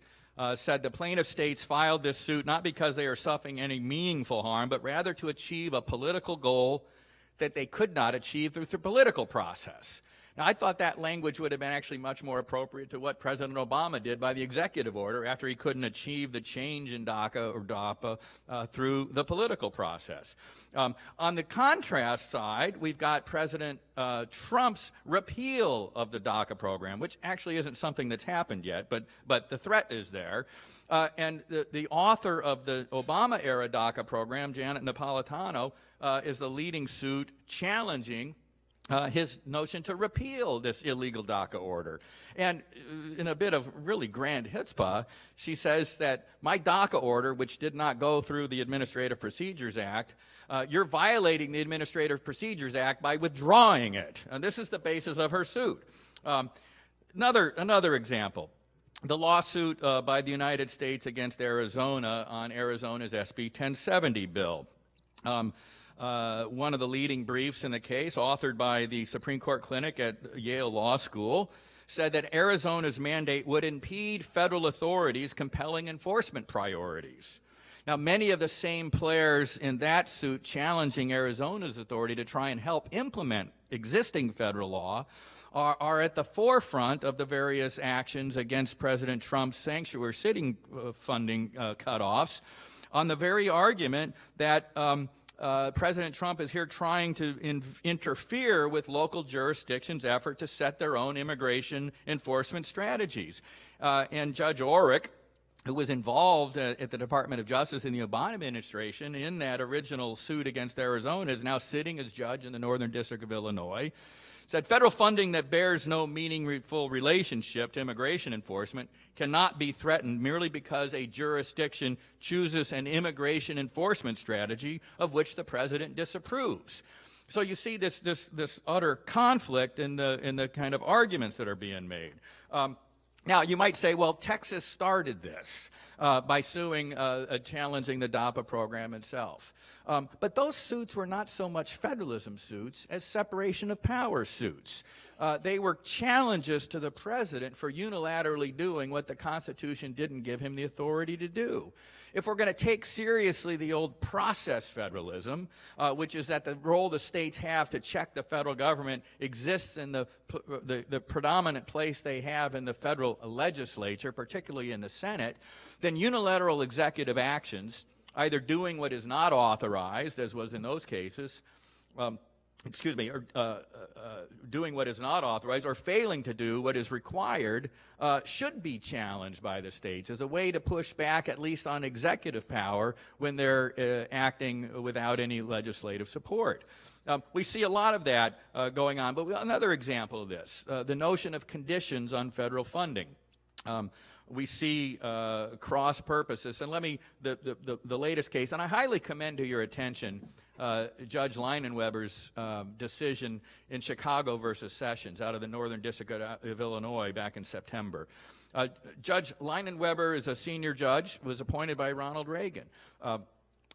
[SPEAKER 6] said the plaintiff states filed this suit not because they are suffering any meaningful harm, but rather to achieve a political goal that they could not achieve through the political process. Now, I thought that language would have been actually much more appropriate to what President Obama did by the executive order after he couldn't achieve the change in DACA or DAPA through the political process. On the contrast side, we've got President Trump's repeal of the DACA program, which actually isn't something that's happened yet, but the threat is there. And the author of the Obama-era DACA program, Janet Napolitano, is the leading suit challenging his notion to repeal this illegal DACA order. And in a bit of really grand chutzpah, she says that my DACA order, which did not go through the Administrative Procedures Act, you're violating the Administrative Procedures Act by withdrawing it. And this is the basis of her suit. Another example. The lawsuit by the United States against Arizona on Arizona's SB 1070 bill. One of the leading briefs in the case, authored by the Supreme Court Clinic at Yale Law School, said that Arizona's mandate would impede federal authorities' compelling enforcement priorities. Now, many of the same players in that suit challenging Arizona's authority to try and help implement existing federal law are at the forefront of the various actions against President Trump's sanctuary city funding cutoffs on the very argument that President Trump is here trying to interfere with local jurisdictions' effort to set their own immigration enforcement strategies. And Judge Orrick, who was involved at the Department of Justice in the Obama administration in that original suit against Arizona, is now sitting as judge in the Northern District of Illinois, said federal funding that bears no meaningful relationship to immigration enforcement cannot be threatened merely because a jurisdiction chooses an immigration enforcement strategy of which the president disapproves. So you see this utter conflict in the kind of arguments that are being made. Now, you might say, well, Texas started this by suing, challenging the DAPA program itself. But those suits were not so much federalism suits as separation of powers suits. They were challenges to the president for unilaterally doing what the Constitution didn't give him the authority to do. If we're going to take seriously the old process federalism, which is that the role the states have to check the federal government exists in the predominant place they have in the federal legislature, particularly in the Senate, then unilateral executive actions, either doing what is not authorized, as was in those cases, or doing what is not authorized, or failing to do what is required, should be challenged by the states as a way to push back at least on executive power when they're acting without any legislative support. We see a lot of that going on, but another example of this, the notion of conditions on federal funding. We see cross purposes, and the latest case, and I highly commend to your attention Judge Leinenweber's decision in Chicago versus Sessions out of the Northern District of Illinois back in September. Judge Leinenweber is a senior judge, was appointed by Ronald Reagan,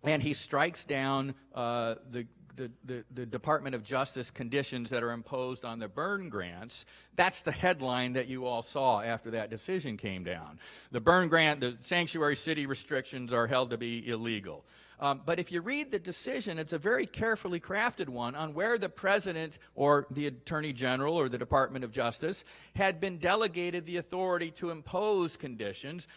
[SPEAKER 6] and he strikes down the Department of Justice conditions that are imposed on the Byrne grants. That's the headline that you all saw after that decision came down. The Byrne grant, the sanctuary city restrictions are held to be illegal. But if you read the decision, it's a very carefully crafted one on where the president or the attorney general or the Department of Justice had been delegated the authority to impose conditions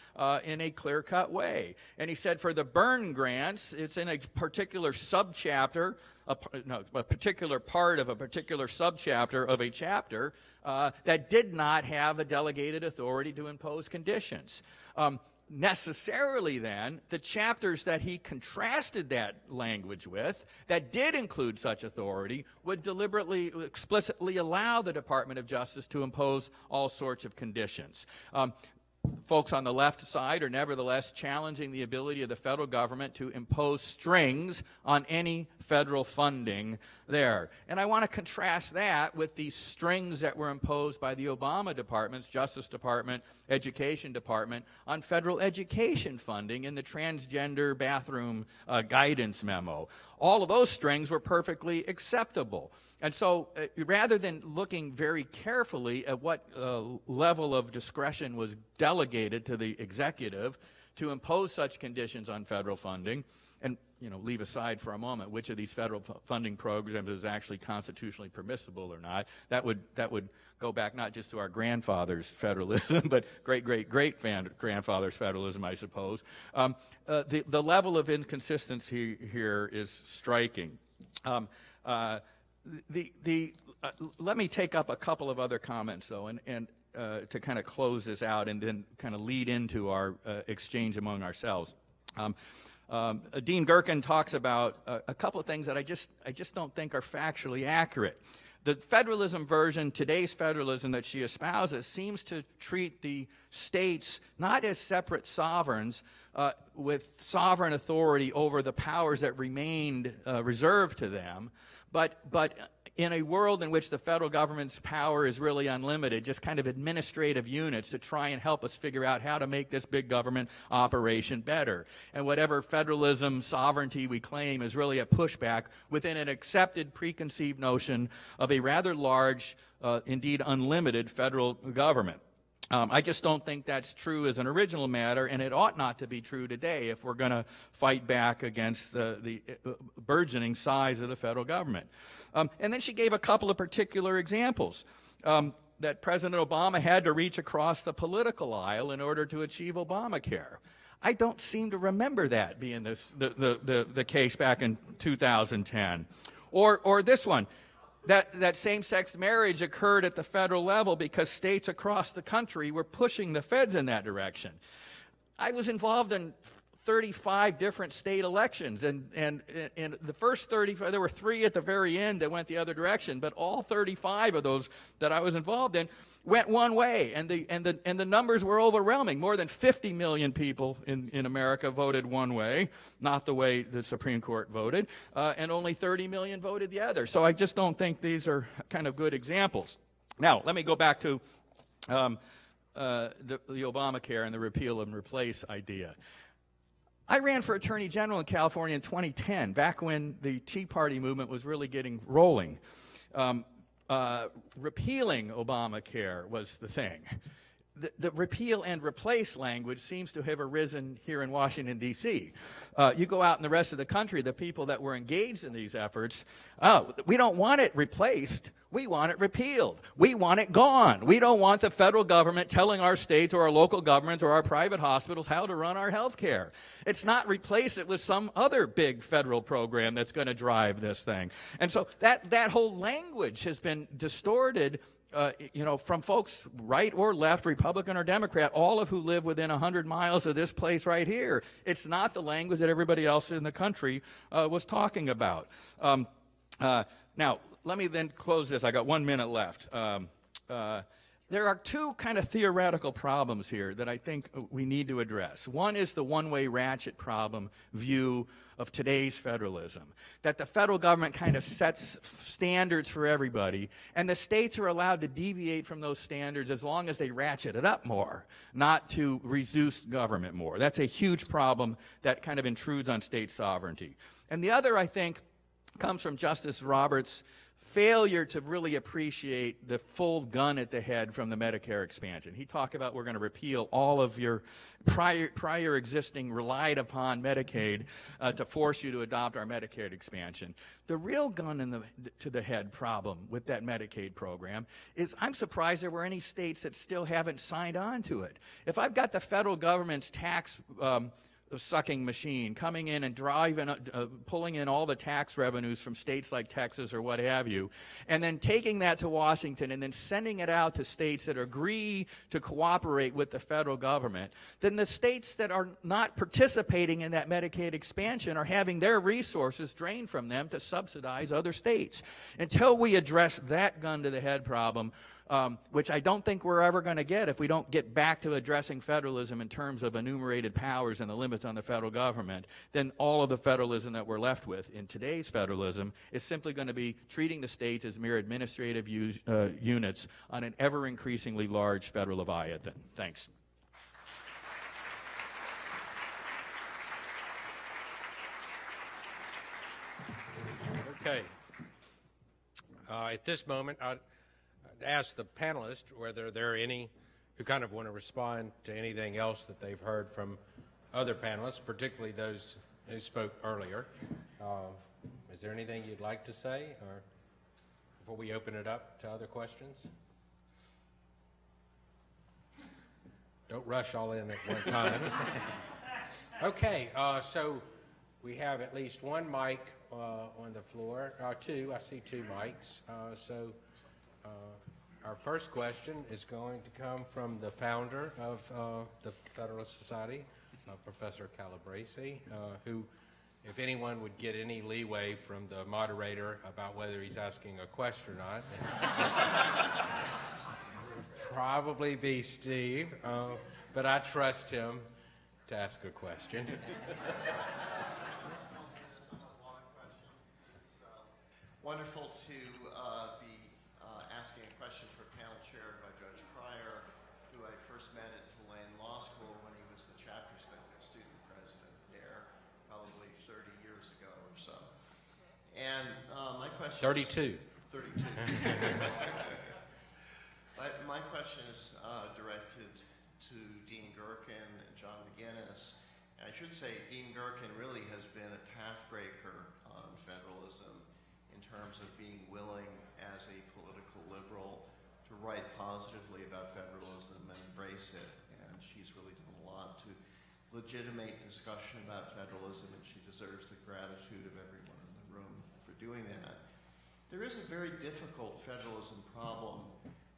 [SPEAKER 6] in a clear-cut way. And he said for the Byrne grants, it's in a particular subchapter, a particular part of a particular subchapter of a chapter that did not have a delegated authority to impose conditions. Necessarily then, the chapters that he contrasted that language with, that did include such authority, would deliberately, explicitly allow the Department of Justice to impose all sorts of conditions. folks on the left side are nevertheless challenging the ability of the federal government to impose strings on any federal funding there. And I want to contrast that with the strings that were imposed by the Obama departments, Justice Department, Education Department, on federal education funding in the transgender bathroom guidance memo. All of those strings were perfectly acceptable. And so rather than looking very carefully at what level of discretion was delegated to the executive to impose such conditions on federal funding, and leave aside for a moment which of these federal funding programs is actually constitutionally permissible or not, that would go back not just to our grandfather's federalism, but great-great-great-grandfather's federalism, I suppose. The level of inconsistency here is striking. Let me take up a couple of other comments, though, and to kind of close this out and then kind of lead into our exchange among ourselves. Dean Gherkin talks about a couple of things that I just don't think are factually accurate. The federalism version, today's federalism that she espouses, seems to treat the states not as separate sovereigns with sovereign authority over the powers that remained reserved to them, but in a world in which the federal government's power is really unlimited, just kind of administrative units to try and help us figure out how to make this big government operation better. And whatever federalism sovereignty we claim is really a pushback within an accepted preconceived notion of a rather large, indeed unlimited federal government. I just don't think that's true as an original matter, and it ought not to be true today if we're going to fight back against the burgeoning size of the federal government. And then she gave a couple of particular examples that President Obama had to reach across the political aisle in order to achieve Obamacare. I don't seem to remember that being the case back in 2010. Or this one. That same-sex marriage occurred at the federal level because states across the country were pushing the feds in that direction. I was involved in 35 different state elections, and the first 35, there were 3 at the very end that went the other direction, but all 35 of those that I was involved in went one way, and the numbers were overwhelming. More than 50 million people in America voted one way, not the way the Supreme Court voted, and only 30 million voted the other. So I just don't think these are kind of good examples. Now, let me go back to the Obamacare and the repeal and replace idea. I ran for Attorney General in California in 2010, back when the Tea Party movement was really getting rolling. Repealing Obamacare was the thing. The repeal and replace language seems to have arisen here in Washington, D.C. You go out in the rest of the country, the people that were engaged in these efforts, we don't want it replaced. We want it repealed. We want it gone. We don't want the federal government telling our states or our local governments or our private hospitals how to run our health care. It's not replace it with some other big federal program that's going to drive this thing. And so that whole language has been distorted from folks right or left, Republican or Democrat, all of who live within 100 miles of this place right here. It's not the language that everybody else in the country was talking about. Now, let me then close this. I got 1 minute left. There are 2 kind of theoretical problems here that I think we need to address. One is the one-way ratchet problem view of today's federalism, that the federal government kind of sets standards for everybody, and the states are allowed to deviate from those standards as long as they ratchet it up more, not to reduce government more. That's a huge problem that kind of intrudes on state sovereignty. And the other, I think, comes from Justice Roberts' failure to really appreciate the full gun at the head from the Medicare expansion. He talked about we're going to repeal all of your prior existing relied upon Medicaid to force you to adopt our Medicaid expansion. The real gun to the head problem with that Medicaid program is I'm surprised there were any states that still haven't signed on to it. If I've got the federal government's tax sucking machine coming in and pulling in all the tax revenues from states like Texas or what have you, and then taking that to Washington and then sending it out to states that agree to cooperate with the federal government, then the states that are not participating in that Medicaid expansion are having their resources drained from them to subsidize other states. Until we address that gun to the head problem, which I don't think we're ever going to get if we don't get back to addressing federalism in terms of enumerated powers and the limits on the federal government, then all of the federalism that we're left with in today's federalism is simply going to be treating the states as mere administrative units on an ever-increasingly large federal leviathan. Thanks.
[SPEAKER 3] Okay. At this moment, I'd ask the panelists whether there are any who kind of want to respond to anything else that they've heard from other panelists, particularly those who spoke earlier. Is there anything you'd like to say, or before we open it up to other questions? Don't rush all in at one time. Okay, so we have at least one mic on the floor, two. I see two mics. Our first question is going to come from the founder of the Federalist Society, Professor Calabresi, who, if anyone would get any leeway from the moderator about whether he's asking a question or not, would probably be Steve, but I trust him to ask a question.
[SPEAKER 7] Wonderful to be asking a question for a panel chaired by Judge Pryor, who I first met at Tulane Law School when he was the chapter student president there, probably 30 years ago or so. And my question
[SPEAKER 3] 32.
[SPEAKER 7] 32. My question is directed to Dean Gerken and John McGinnis. And I should say Dean Gerken really has been a pathbreaker on federalism in terms of being willing as a political liberal to write positively about federalism and embrace it. And she's really done a lot to legitimate discussion about federalism, and she deserves the gratitude of everyone in the room for doing that. There is a very difficult federalism problem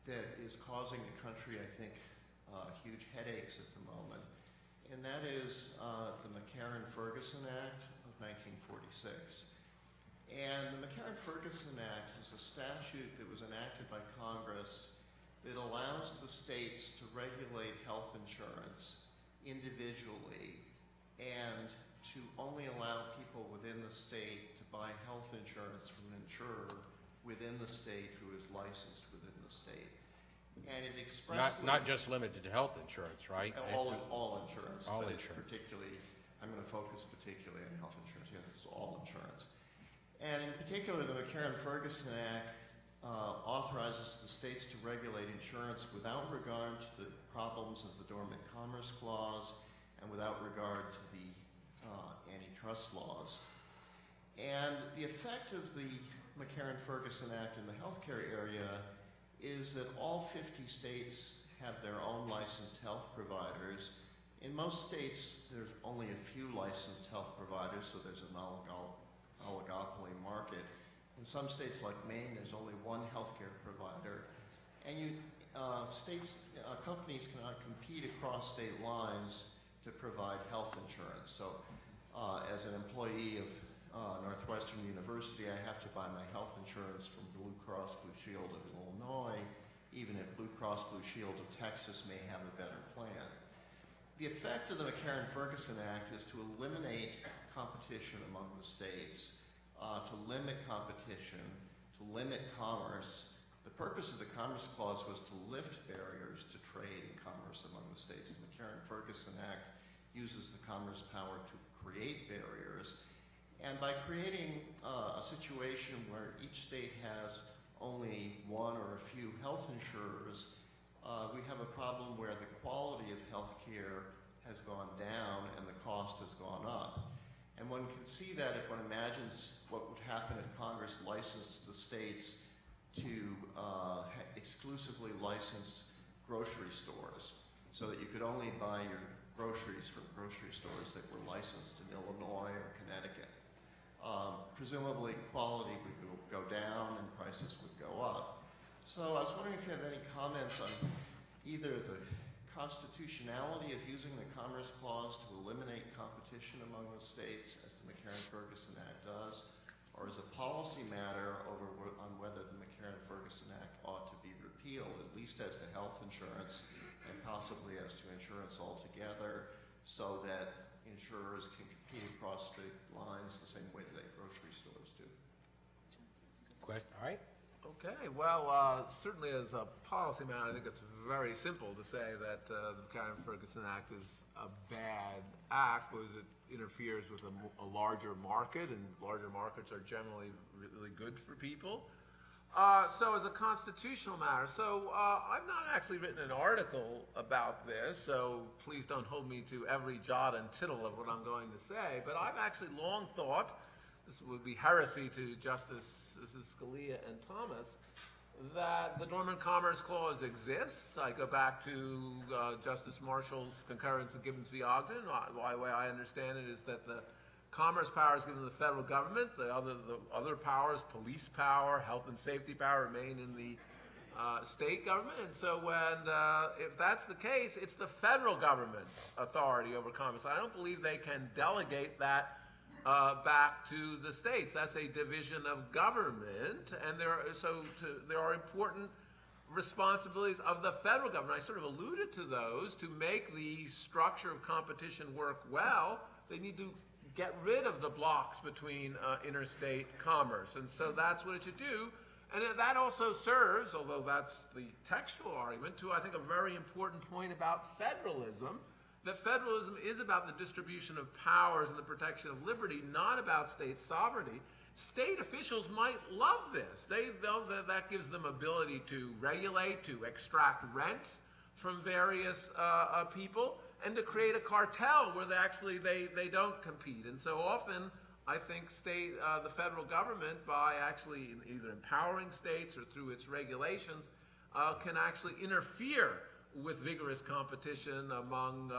[SPEAKER 7] that is causing the country, I think, huge headaches at the moment, and that is the McCarran-Ferguson Act of 1946. And the McCarran-Ferguson Act is a statute that was enacted by Congress that allows the states to regulate health insurance individually and to only allow people within the state to buy health insurance from an insurer within the state who is licensed within the state. And it expressly...
[SPEAKER 3] Not just limited to health insurance, right?
[SPEAKER 7] All insurance.
[SPEAKER 3] All
[SPEAKER 7] but
[SPEAKER 3] insurance.
[SPEAKER 7] Particularly, I'm going to focus particularly on health insurance. Yes, it's all insurance. And in particular, the McCarran-Ferguson Act authorizes the states to regulate insurance without regard to the problems of the Dormant Commerce Clause and without regard to the antitrust laws. And the effect of the McCarran-Ferguson Act in the healthcare area is that all 50 states have their own licensed health providers. In most states, there's only a few licensed health providers, so there's an oligopoly market. In some states like Maine, there's only one healthcare provider. And companies cannot compete across state lines to provide health insurance. So as an employee of Northwestern University, I have to buy my health insurance from Blue Cross Blue Shield of Illinois, even if Blue Cross Blue Shield of Texas may have a better plan. The effect of the McCarran-Ferguson Act is to eliminate competition among the states, to limit competition, to limit commerce. The purpose of the Commerce Clause was to lift barriers to trade and commerce among the states. The McCarran-Ferguson Act uses the commerce power to create barriers. And by creating a situation where each state has only one or a few health insurers, we have a problem where the quality of health care has gone down and the cost has gone up. And one can see that if one imagines what would happen if Congress licensed the states to exclusively license grocery stores, so that you could only buy your groceries from grocery stores that were licensed in Illinois or Connecticut. Presumably quality would go down and prices would go up. So I was wondering if you have any comments on either the constitutionality of using the Commerce Clause to eliminate competition among the states, as the McCarran-Ferguson Act does, or as a policy matter on whether the McCarran-Ferguson Act ought to be repealed, at least as to health insurance and possibly as to insurance altogether, so that insurers can compete across state lines the same way that grocery stores do.
[SPEAKER 3] Question? All right.
[SPEAKER 1] Okay, well, certainly as a policy matter, I think it's very simple to say that the McCarran-Ferguson Act is a bad act because it interferes with a larger market, and larger markets are generally really good for people. So as a constitutional matter, I've not actually written an article about this, so please don't hold me to every jot and tittle of what I'm going to say, but I've actually long thought, this would be heresy to Justices Scalia and Thomas, that the Dormant Commerce Clause exists. I go back to Justice Marshall's concurrence in Gibbons v. Ogden. The way I understand it is that the commerce power is given to the federal government. The other powers, police power, health and safety power, remain in the state government. And so if that's the case, it's the federal government's authority over commerce. I don't believe they can delegate that back to the states. That's a division of government, and there are important responsibilities of the federal government. I sort of alluded to those. To make the structure of competition work well, they need to get rid of the blocks between interstate commerce, and so that's what it should do. And that also serves, although that's the textual argument, to I think a very important point about federalism, that federalism is about the distribution of powers and the protection of liberty, not about state sovereignty. State officials might love this. That gives them ability to regulate, to extract rents from various people, and to create a cartel where they don't compete. And so often, I think the federal government, by actually either empowering states or through its regulations, can actually interfere with vigorous competition among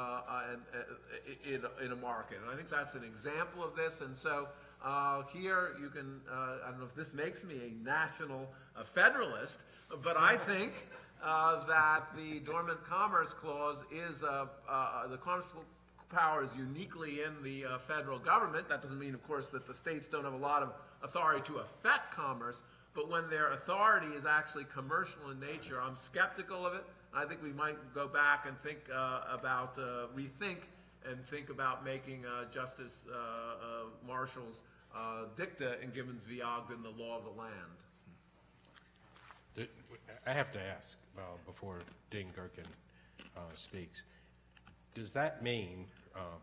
[SPEAKER 1] in a market. And I think that's an example of this. And so here you can, I don't know if this makes me a national federalist, but I think that the Dormant Commerce Clause is, the commerce power is uniquely in the federal government. That doesn't mean, of course, that the states don't have a lot of authority to affect commerce, but when their authority is actually commercial in nature, I'm skeptical of it. I think we might go back and think rethink and think about making Justice Marshall's dicta in Gibbons v. Ogden the law of the land.
[SPEAKER 3] I have to ask before Dean Gherkin speaks. Does that mean,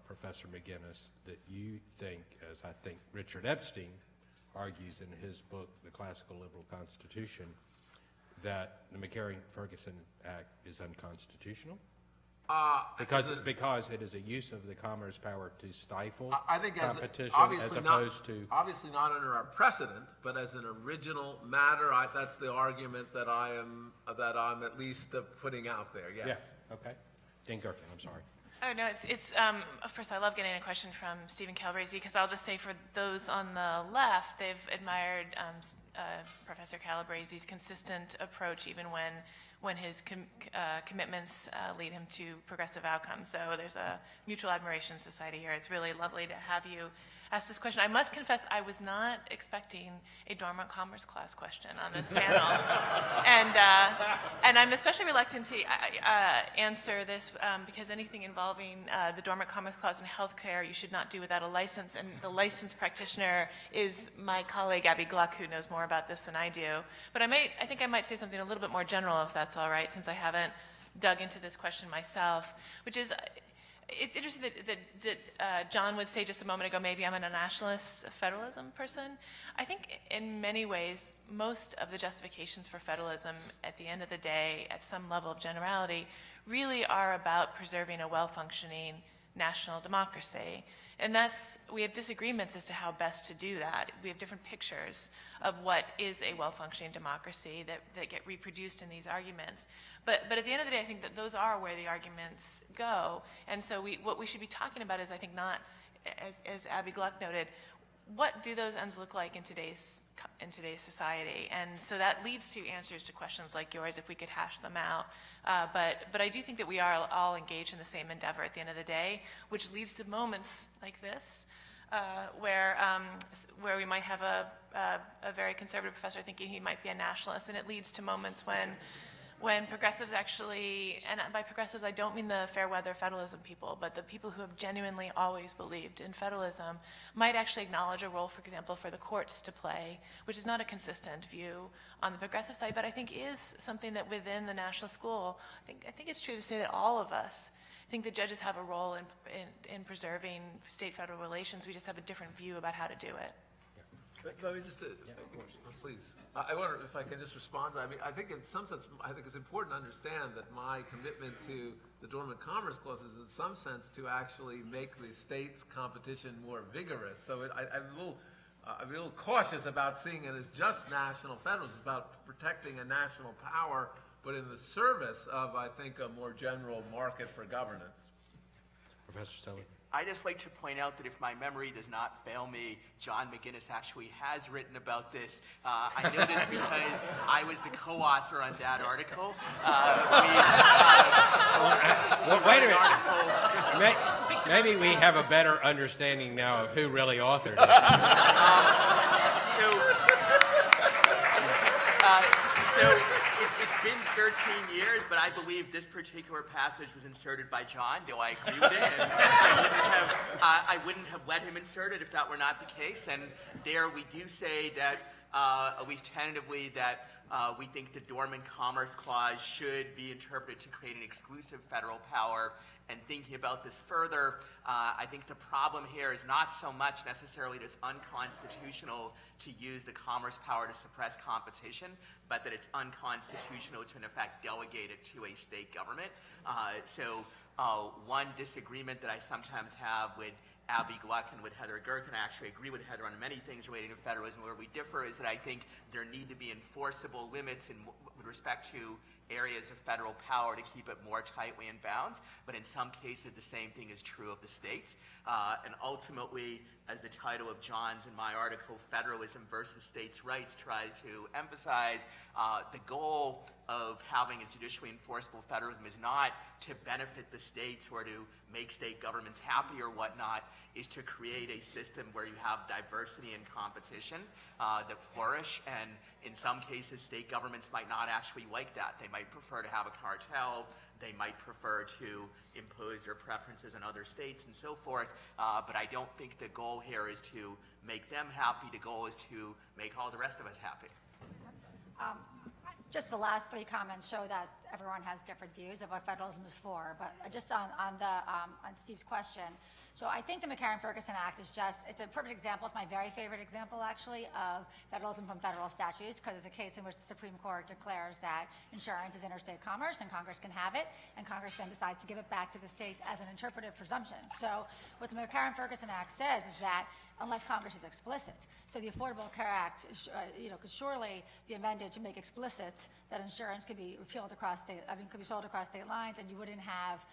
[SPEAKER 3] Professor McGinnis, that you think, as I think Richard Epstein argues in his book, The Classical Liberal Constitution, that the McCarran-Ferguson Act is unconstitutional? Because it is a use of the commerce power to stifle competition, as opposed to...
[SPEAKER 1] Obviously not under our precedent, but as an original matter, that's the argument that I'm at least putting out there, yes.
[SPEAKER 3] Yeah, okay. Dean Gerken, I'm sorry.
[SPEAKER 2] Oh, no, first, I love getting a question from Stephen Calabrese, because I'll just say for those on the left, they've admired Professor Calabrese's consistent approach, even when his commitments lead him to progressive outcomes. So there's a mutual admiration society here. It's really lovely to have you ask this question. I must confess, I was not expecting a Dormant Commerce Clause question on this panel. And I'm especially reluctant to answer this because anything involving the Dormant Commerce Clause in healthcare, you should not do without a license. And the licensed practitioner is my colleague, Abbe Gluck, who knows more about this than I do. But I think I might say something a little bit more general, if that's all right, since I haven't dug into this question myself, which is, it's interesting that John would say just a moment ago, maybe I'm a nationalist federalism person. I think in many ways, most of the justifications for federalism at the end of the day, at some level of generality, really are about preserving a well-functioning national democracy. And we have disagreements as to how best to do that. We have different pictures of what is a well-functioning democracy that get reproduced in these arguments. But at the end of the day, I think that those are where the arguments go. And so what we should be talking about is, I think, not, as Abbe Gluck noted, what do those ends look like in today's society? And so that leads to answers to questions like yours, if we could hash them out. But I do think that we are all engaged in the same endeavor at the end of the day, which leads to moments like this, where we might have a very conservative professor thinking he might be a nationalist, and it leads to moments when progressives actually, and by progressives I don't mean the fair weather federalism people, but the people who have genuinely always believed in federalism might actually acknowledge a role, for example, for the courts to play, which is not a consistent view on the progressive side, but I think is something that within the national school, I think it's true to say that all of us think that judges have a role in preserving state-federal relations. We just have a different view about how to do it.
[SPEAKER 1] Let me just, please. I wonder if I can just respond. I mean, I think in some sense, I think it's important to understand that my commitment to the Dormant Commerce Clause is in some sense to actually make the state's competition more vigorous. So I'm a little cautious about seeing it as just national federalism. It's about protecting a national power, but in the service of, I think, a more general market for governance.
[SPEAKER 3] Professor Stelly.
[SPEAKER 4] I just like to point out that if my memory does not fail me, John McGinnis actually has written about this. I know this because I was the co-author on that article.
[SPEAKER 3] Well, wait a minute. Maybe we have a better understanding now of who really authored it.
[SPEAKER 4] So it's been 13 years, but I believe this particular passage was inserted by John. Do I agree with it? And I wouldn't have let him insert it if that were not the case. And there we do say that, at least tentatively, that we think the Dormant Commerce Clause should be interpreted to create an exclusive federal power. And thinking about this further, I think the problem here is not so much necessarily that it's unconstitutional to use the commerce power to suppress competition, but that it's unconstitutional to, in effect, delegate it to a state government. So one disagreement that I sometimes have with Abbe, Gluck, and with Heather Gherkin, I actually agree with Heather on many things relating to federalism. Where we differ is that I think there need to be enforceable limits with respect to areas of federal power to keep it more tightly in bounds, but in some cases the same thing is true of the states. And ultimately, as the title of John's and my article, Federalism versus States' Rights, tries to emphasize, the goal of having a judicially enforceable federalism is not to benefit the states or to make state governments happy or whatnot, is to create a system where you have diversity and competition that flourish. And in some cases, state governments might not actually like that. They might prefer to have a cartel. They might prefer to impose their preferences on other states and so forth. But I don't think the goal here is to make them happy. The goal is to make all the rest of us happy.
[SPEAKER 5] Just the last three comments show that everyone has different views of what federalism is for. But just on Steve's question, so I think the McCarran-Ferguson Act is it's a perfect example. It's my very favorite example, actually, of federalism from federal statutes, because it's a case in which the Supreme Court declares that insurance is interstate commerce and Congress can have it, and Congress then decides to give it back to the states as an interpretive presumption. So what the McCarran-Ferguson Act says is that unless Congress is explicit. So the Affordable Care Act, could surely be amended to make explicit that insurance could be repealed could be sold across state lines, and you wouldn't have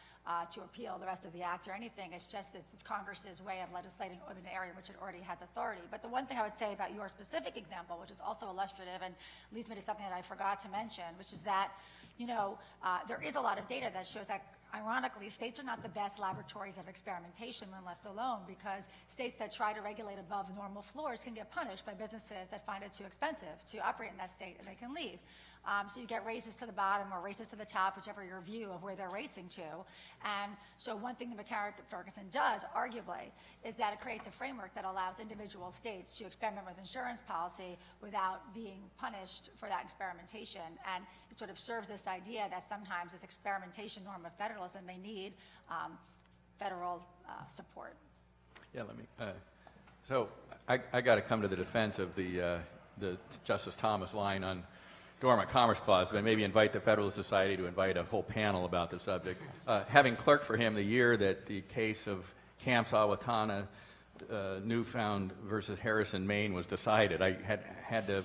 [SPEAKER 5] to repeal the rest of the act or anything. It's just that it's Congress's way of legislating in an area in which it already has authority. But the one thing I would say about your specific example, which is also illustrative and leads me to something that I forgot to mention, which is that, there is a lot of data that shows that, ironically, states are not the best laboratories of experimentation when left alone, because states that try to regulate above normal floors can get punished by businesses that find it too expensive to operate in that state, and they can leave. So you get races to the bottom or races to the top, whichever your view of where they're racing to. And so one thing the McCarran-Ferguson does, arguably, is that it creates a framework that allows individual states to experiment with insurance policy without being punished for that experimentation. And it sort of serves this idea that sometimes this experimentation norm of federalism may need federal support.
[SPEAKER 6] Yeah, let me. So I got to come to the defense of the Justice Thomas line on Dormant Commerce Clause, but maybe invite the Federalist Society to invite a whole panel about the subject. Having clerked for him the year that the case of Camps-Awatana, Newfound versus Harrison, Maine was decided, I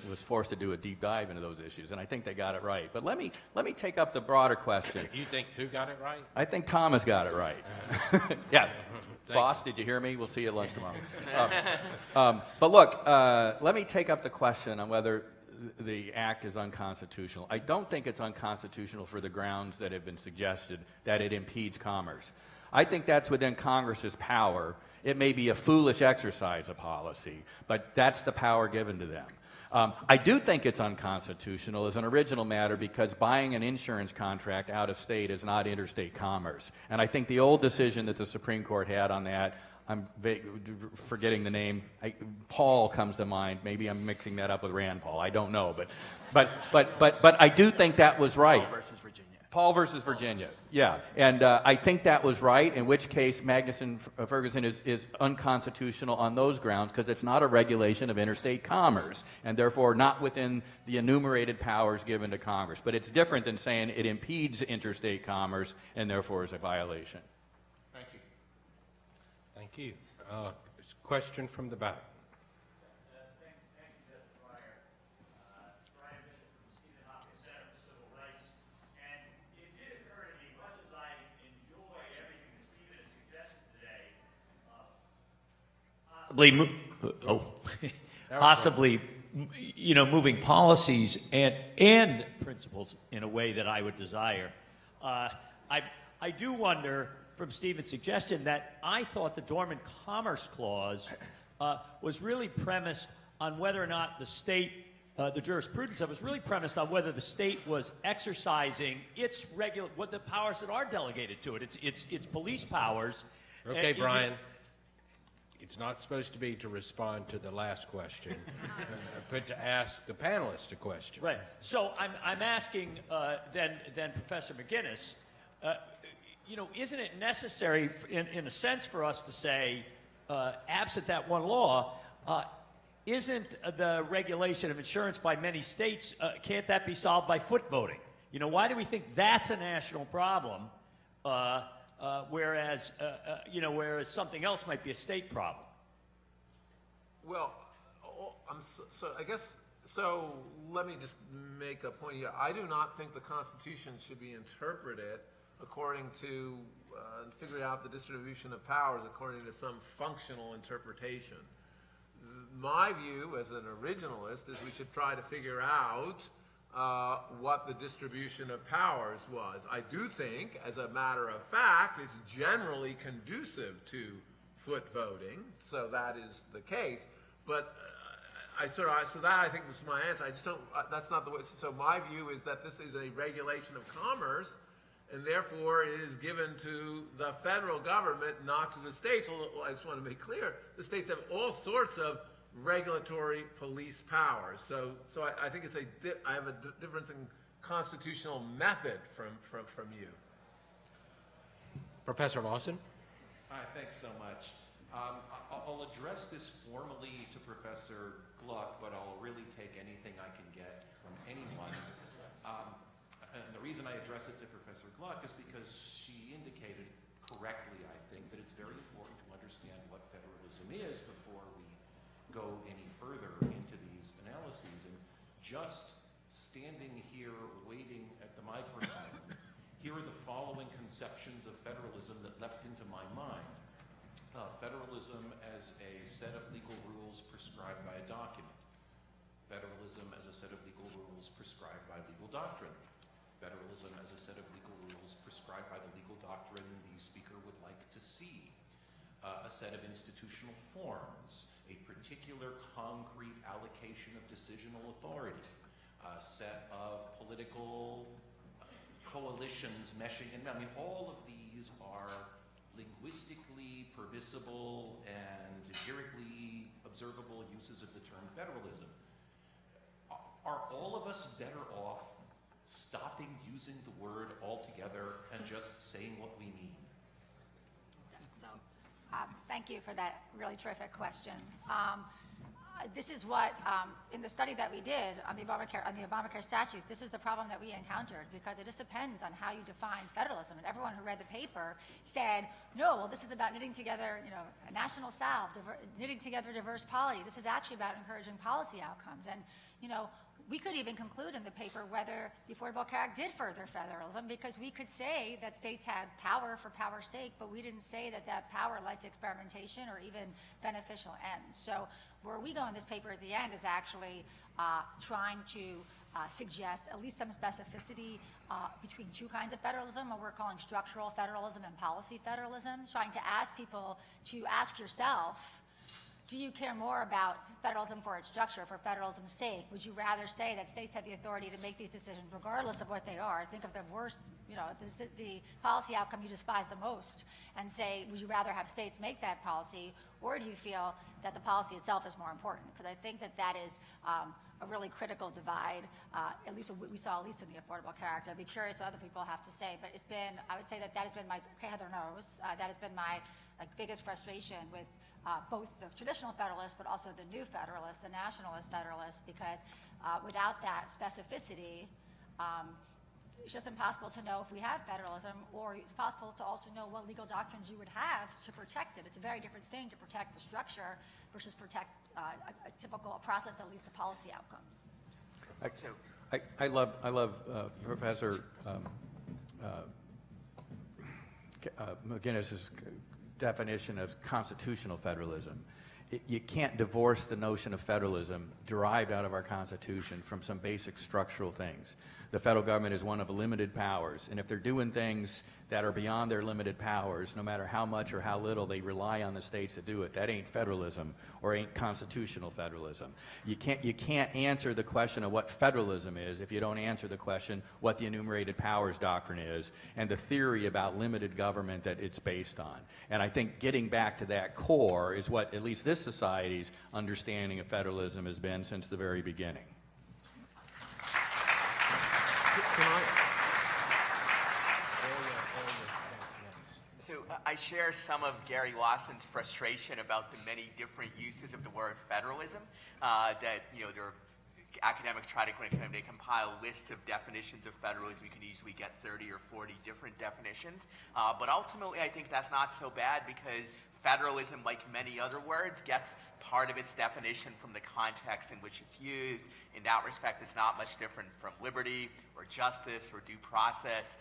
[SPEAKER 6] was forced to do a deep dive into those issues, and I think they got it right. But let me take up the broader question.
[SPEAKER 3] You think who got it right?
[SPEAKER 6] I think Thomas got it right. Yeah. Boss, did you hear me? We'll see you at lunch tomorrow. But look, let me take up the question on whether the act is unconstitutional. I don't think it's unconstitutional for the grounds that have been suggested, that it impedes commerce. I think that's within Congress's power It may be a foolish exercise of policy, but that's the power given to them. I do think it's unconstitutional as an original matter because buying an insurance contract out of state is not interstate commerce. And I think the old decision that the Supreme Court had on that, I'm forgetting the name, Paul comes to mind. Maybe I'm mixing that up with Rand Paul. I don't know. But I do think that was right.
[SPEAKER 4] Paul versus Virginia.
[SPEAKER 6] Paul versus Virginia, yeah. And I think that was right, in which case Magnuson-Ferguson is unconstitutional on those grounds because it's not a regulation of interstate commerce and therefore not within the enumerated powers given to Congress. But it's different than saying it impedes interstate commerce and therefore is a violation.
[SPEAKER 7] Thank you.
[SPEAKER 3] Thank you. Question from the back.
[SPEAKER 8] Thank you, Justice Pryor. Brian Bishop from the Stephen Hopkins Center for Civil Rights. And it did occur to me, much as I enjoy everything that Stephen has suggested today, possibly, moving policies and principles in a way that I would desire. I do wonder, from Stephen's suggestion, that I thought the Dormant Commerce Clause was really premised on whether or not the state, the jurisprudence of it was really premised on whether the state was exercising its what the powers that are delegated to it, its police powers.
[SPEAKER 3] Okay, Brian. It's not supposed to be to respond to the last question, but to ask the panelists a question.
[SPEAKER 8] Right. So I'm asking then Professor McGinnis, isn't it necessary, in a sense, for us to say, absent that one law, isn't the regulation of insurance by many states, can't that be solved by foot voting? Why do we think that's a national problem, whereas something else might be a state problem?
[SPEAKER 1] Well, I guess, let me just make a point here. I do not think the Constitution should be interpreted according to, figuring out the distribution of powers according to some functional interpretation. My view as an originalist is we should try to figure out what the distribution of powers was. I do think, as a matter of fact, it's generally conducive to foot voting, so that is the case. But so that I think was my answer. I just don't. That's not the way. So my view is that this is a regulation of commerce, and therefore it is given to the federal government, not to the states. Although I just want to make clear, the states have all sorts of regulatory police powers. So I think it's I have a difference in constitutional method from you.
[SPEAKER 3] Professor Lawson?
[SPEAKER 9] Hi, thanks so much. I'll address this formally to Professor Gluck, but I'll really take anything I can get from anyone. And the reason I address it to Professor Gluck is because she indicated correctly, I think, that it's very important to understand what federalism is before we go any further into these analyses. And just standing here waiting at the microphone, here are the following conceptions of federalism that leapt into my mind. Federalism as a set of legal rules prescribed by a document. Federalism as a set of legal rules prescribed by legal doctrine. Federalism as a set of legal rules prescribed by the legal doctrine the speaker would like to see. A set of institutional forms, a particular concrete allocation of decisional authority, a set of political coalitions meshing, and I mean all of these are linguistically permissible and empirically observable uses of the term federalism. Are all of us better off stopping using the word altogether and just saying what we mean?
[SPEAKER 5] So, thank you for that really terrific question. This is what, in the study that we did on the Obamacare statute, this is the problem that we encountered, because it just depends on how you define federalism. And everyone who read the paper said, no, well, this is about knitting together, a national salve, knitting together diverse polity. This is actually about encouraging policy outcomes. And, we could even conclude in the paper whether the Affordable Care Act did further federalism, because we could say that states had power for power's sake, but we didn't say that that power led to experimentation or even beneficial ends. So where we go in this paper at the end is actually trying to suggest at least some specificity between two kinds of federalism, what we're calling structural federalism and policy federalism, trying to ask people to ask yourself, do you care more about federalism for its structure, for federalism's sake? Would you rather say that states have the authority to make these decisions regardless of what they are? Think of the worst, the policy outcome you despise the most, and say, would you rather have states make that policy, or do you feel that the policy itself is more important? Because I think that is a really critical divide, at least we saw, at least in the Affordable Care Act. I'd be curious what other people have to say, but I would say that has been Heather knows, that has been my biggest frustration with both the traditional Federalists, but also the new Federalists, the nationalist Federalists, because without that specificity, it's just impossible to know if we have federalism, or it's possible to also know what legal doctrines you would have to protect it. It's a very different thing to protect the structure versus protect a typical process that leads to policy outcomes.
[SPEAKER 6] I love Professor McGinnis's definition of constitutional federalism. You can't divorce the notion of federalism derived out of our Constitution from some basic structural things. The federal government is one of limited powers, and if they're doing things that are beyond their limited powers, no matter how much or how little they rely on the states to do it, that ain't federalism or ain't constitutional federalism. You can't answer the question of what federalism is if you don't answer the question what the enumerated powers doctrine is and the theory about limited government that it's based on. And I think getting back to that core is what at least this society's understanding of federalism has been since the very beginning.
[SPEAKER 4] So I share some of Gary Lawson's frustration about the many different uses of the word federalism. That there are academics try to compile lists of definitions of federalism. You can easily get 30 or 40 different definitions. But ultimately, I think that's not so bad, because federalism, like many other words, gets part of its definition from the context in which it's used. In that respect, it's not much different from liberty or justice or due process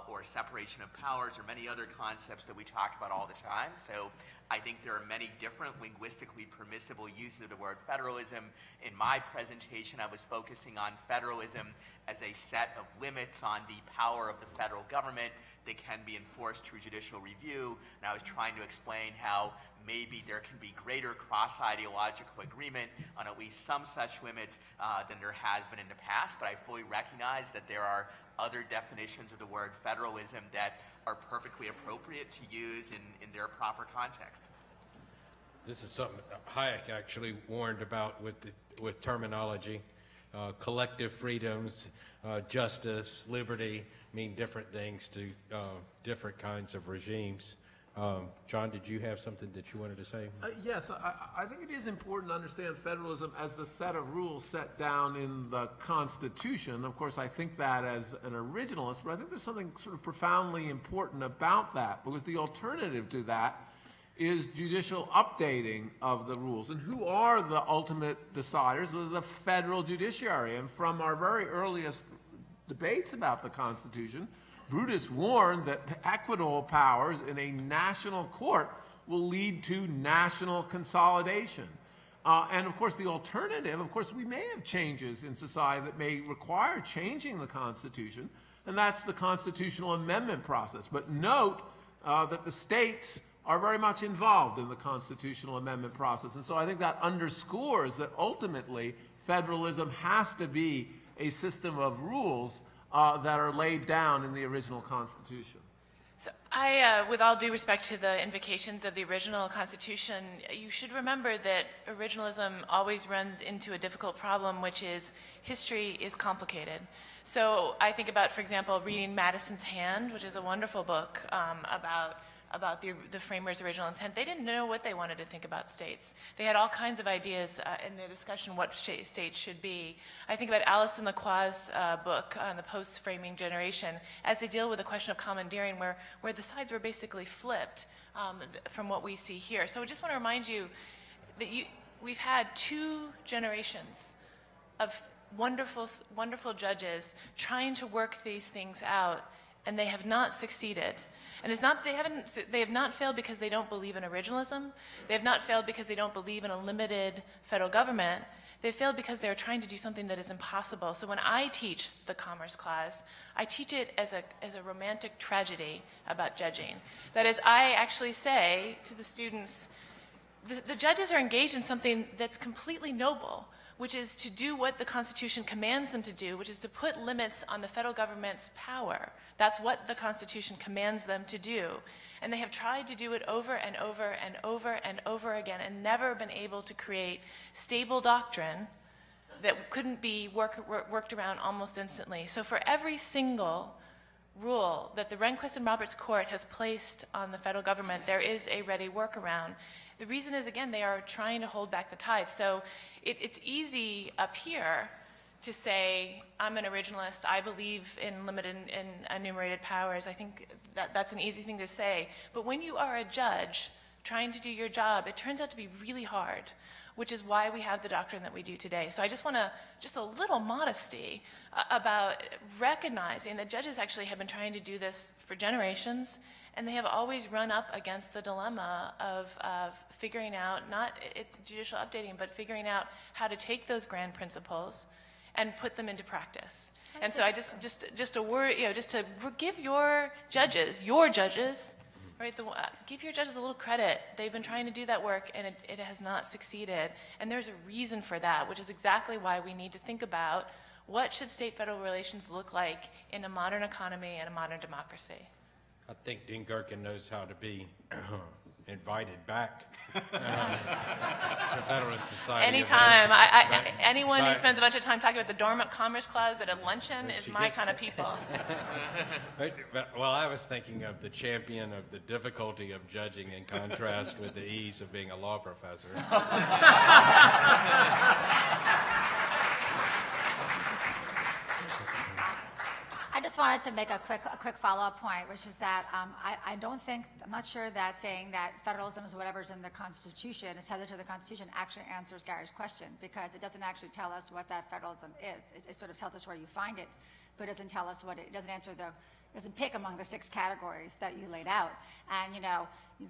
[SPEAKER 4] or separation of powers or many other concepts that we talk about all the time. So I think there are many different linguistically permissible uses of the word federalism. In my presentation, I was focusing on federalism as a set of limits on the power of the federal government that can be enforced through judicial review. And I was trying to explain how maybe there can be greater cross-ideological agreement on at least some such limits than there has been in the past. But I fully recognize that there are other definitions of the word federalism that are perfectly appropriate to use in their proper context.
[SPEAKER 3] This is something Hayek actually warned about with terminology. Collective freedoms, justice, liberty mean different things to different kinds of regimes. John, did you have something that you wanted to say?
[SPEAKER 1] Yes, I think it is important to understand federalism as the set of rules set down in the Constitution. Of course, I think that as an originalist, but I think there's something sort of profoundly important about that, because the alternative to that is judicial updating of the rules. And who are the ultimate deciders? The federal judiciary. And from our very earliest debates about the Constitution, Brutus warned that equitable powers in a national court will lead to national consolidation. And of course, the alternative, of course, we may have changes in society that may require changing the Constitution, and that's the constitutional amendment process. But note that the states are very much involved in the constitutional amendment process. And so I think that underscores that ultimately federalism has to be a system of rules that are laid down in the original Constitution.
[SPEAKER 2] So I, with all due respect to the invocations of the original Constitution, you should remember that originalism always runs into a difficult problem, which is history is complicated. So I think about, for example, reading Madison's Hand, which is a wonderful book about the framers' original intent. They didn't know what they wanted to think about states. They had all kinds of ideas in the discussion what states should be. I think about Alison Lacroix's book on the post-framing generation as they deal with the question of commandeering, where the sides were basically flipped from what we see here. So I just want to remind you that we've had 2 generations of wonderful judges trying to work these things out, and they have not succeeded. And it's not, they have not failed because they don't believe in originalism. They have not failed because they don't believe in a limited federal government. They failed because they're trying to do something that is impossible. So when I teach the Commerce Clause, I teach it as a romantic tragedy about judging. That is, I actually say to the students, the judges are engaged in something that's completely noble, which is to do what the Constitution commands them to do, which is to put limits on the federal government's power. That's what the Constitution commands them to do. And they have tried to do it over and over and over and over again and never been able to create stable doctrine that couldn't be worked around almost instantly. So for every single rule that the Rehnquist and Roberts Court has placed on the federal government, there is a ready workaround. The reason is, again, they are trying to hold back the tide. So it's easy up here to say, I'm an originalist, I believe in limited and enumerated powers. I think that's an easy thing to say. But when you are a judge trying to do your job, it turns out to be really hard, which is why we have the doctrine that we do today. So I just want to, just a little modesty about recognizing that judges actually have been trying to do this for generations, and they have always run up against the dilemma of figuring out, not judicial updating, but figuring out how to take those grand principles and put them into practice. And so I just a word, just to give your judges, right? Give your judges a little credit. They've been trying to do that work, and it has not succeeded. And there's a reason for that, which is exactly why we need to think about what should state-federal relations look like in a modern economy and a modern democracy.
[SPEAKER 3] I think Dean Gherkin knows how to be invited back to Federalist Society.
[SPEAKER 2] Anytime. Anyone who spends a bunch of time talking about the dormant Commerce Clause at a luncheon is my kind of people.
[SPEAKER 3] Well, I was thinking of the champion of the difficulty of judging in contrast with the ease of being a law professor.
[SPEAKER 5] I just wanted to make a quick follow-up point, which is that I'm not sure that saying that federalism is whatever's in the Constitution, is tethered to the Constitution, actually answers Gary's question, because it doesn't actually tell us what that federalism is. It sort of tells us where you find it, but it doesn't tell us what it doesn't answer doesn't pick among the 6 categories that you laid out. And,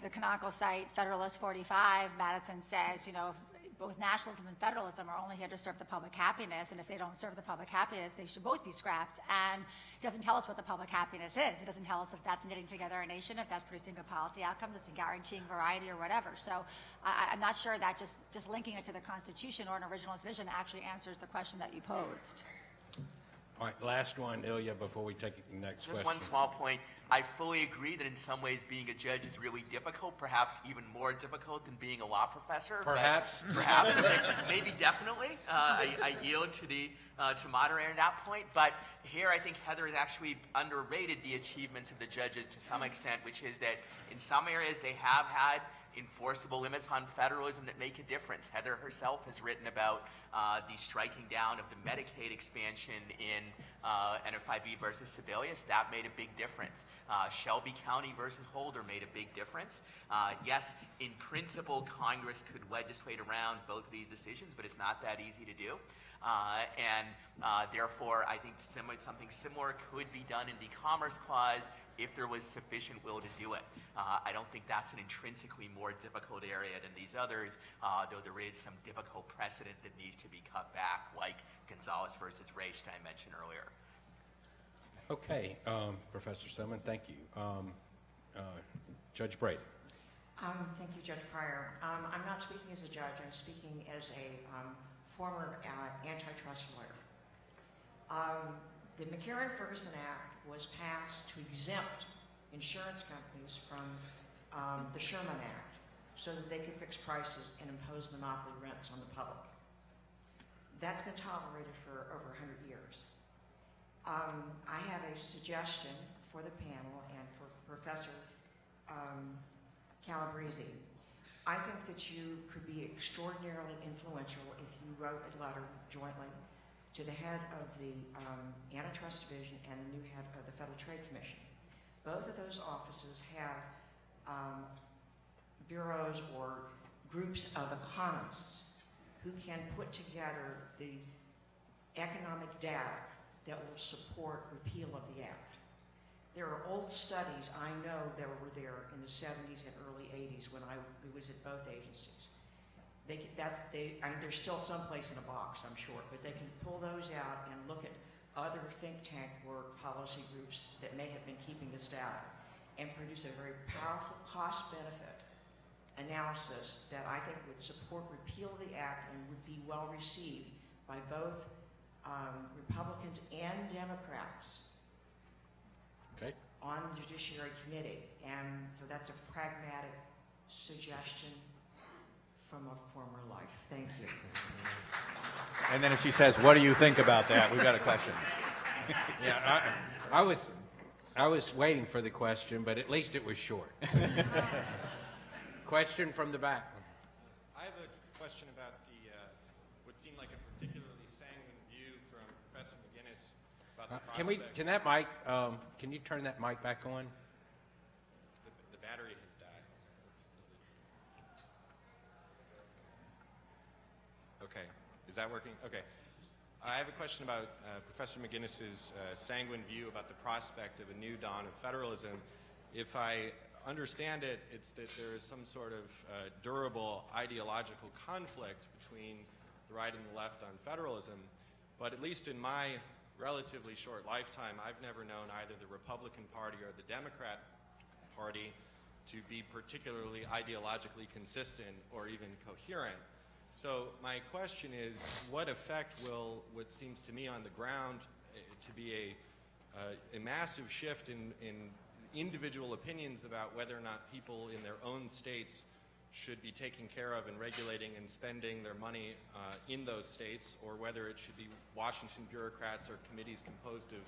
[SPEAKER 5] the canonical site, Federalist 45, Madison says, both nationalism and federalism are only here to serve the public happiness, and if they don't serve the public happiness, they should both be scrapped. And it doesn't tell us what the public happiness is. It doesn't tell us if that's knitting together a nation, if that's producing good policy outcomes, if it's guaranteeing variety or whatever. So I'm not sure that just linking it to the Constitution or an originalist vision actually answers the question that you posed.
[SPEAKER 3] All right, last one, Ilya, before we take the next question.
[SPEAKER 4] Just one small point. I fully agree that in some ways being a judge is really difficult, perhaps even more difficult than being a law professor.
[SPEAKER 3] Perhaps.
[SPEAKER 4] Perhaps. Maybe definitely. I yield to Moderator at that point. But here I think Heather has actually underrated the achievements of the judges to some extent, which is that in some areas they have had enforceable limits on federalism that make a difference. Heather herself has written about the striking down of the Medicaid expansion in NFIB versus Sebelius. That made a big difference. Shelby County versus Holder made a big difference. Yes, in principle, Congress could legislate around both of these decisions, but it's not that easy to do. Therefore, I think something similar could be done in the Commerce Clause if there was sufficient will to do it. I don't think that's an intrinsically more difficult area than these others, though there is some difficult precedent that needs to be cut back, like Gonzalez versus Raich that I mentioned earlier.
[SPEAKER 3] Okay, Professor Somin, thank you. Judge Brady.
[SPEAKER 10] Thank you, Judge Pryor. I'm not speaking as a judge. I'm speaking as a former antitrust lawyer. The McCarran-Ferguson Act was passed to exempt insurance companies from the Sherman Act so that they could fix prices and impose monopoly rents on the public. That's been tolerated for over 100 years. I have a suggestion for the panel and for Professor Calabrese. I think that you could be extraordinarily influential if you wrote a letter jointly to the head of the Antitrust Division and the new head of the Federal Trade Commission. Both of those offices have bureaus or groups of economists who can put together the economic data that will support repeal of the act. There are old studies I know that were there in the 70s and early 80s when I was at both agencies. They're still someplace in a box, I'm sure, but they can pull those out and look at other think tank work, policy groups that may have been keeping this data, and produce a very powerful cost-benefit analysis that I think would support repeal of the act and would be well received by both Republicans and Democrats on the Judiciary Committee. And so that's a pragmatic suggestion from a former life. Thank you.
[SPEAKER 6] And then if she says, what do you think about that? We've got a question.
[SPEAKER 3] Yeah, I was waiting for the question, but at least it was short. Question from the back.
[SPEAKER 11] I have a question about the what seemed like a particularly sanguine view from Professor McGinnis about the prospect.
[SPEAKER 3] Can you turn that mic back on?
[SPEAKER 11] The battery has died. Okay, is that working? Okay. I have a question about Professor McGinnis's sanguine view about the prospect of a new dawn of federalism. If I understand it, it's that there is some sort of durable ideological conflict between the right and the left on federalism. But at least in my relatively short lifetime, I've never known either the Republican Party or the Democrat Party to be particularly ideologically consistent or even coherent. So my question is, what effect will what seems to me on the ground to be a massive shift in individual opinions about whether or not people in their own states should be taking care of and regulating and spending their money in those states, or whether it should be Washington bureaucrats or committees composed of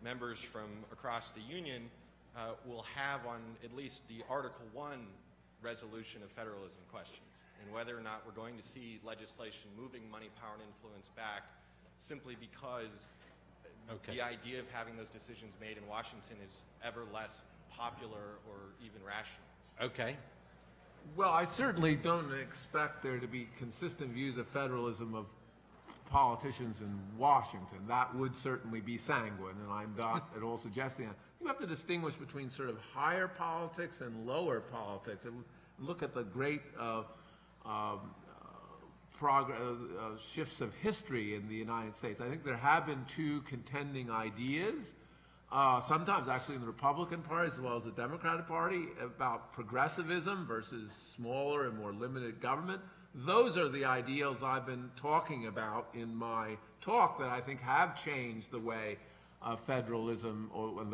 [SPEAKER 11] members from across the union, will have on at least the Article 1 resolution of federalism questions, and whether or not we're going to see legislation moving money, power, and influence back simply because the idea of having those decisions made in Washington is ever less popular or even rational.
[SPEAKER 3] Okay.
[SPEAKER 1] Well, I certainly don't expect there to be consistent views of federalism of politicians in Washington. That would certainly be sanguine, and I'm not at all suggesting that. You have to distinguish between sort of higher politics and lower politics, and look at the great shifts of history in the United States. I think there have been two contending ideas, sometimes actually in the Republican Party as well as the Democratic Party, about progressivism versus smaller and more limited government. Those are the ideals I've been talking about in my talk that I think have changed the way federalism or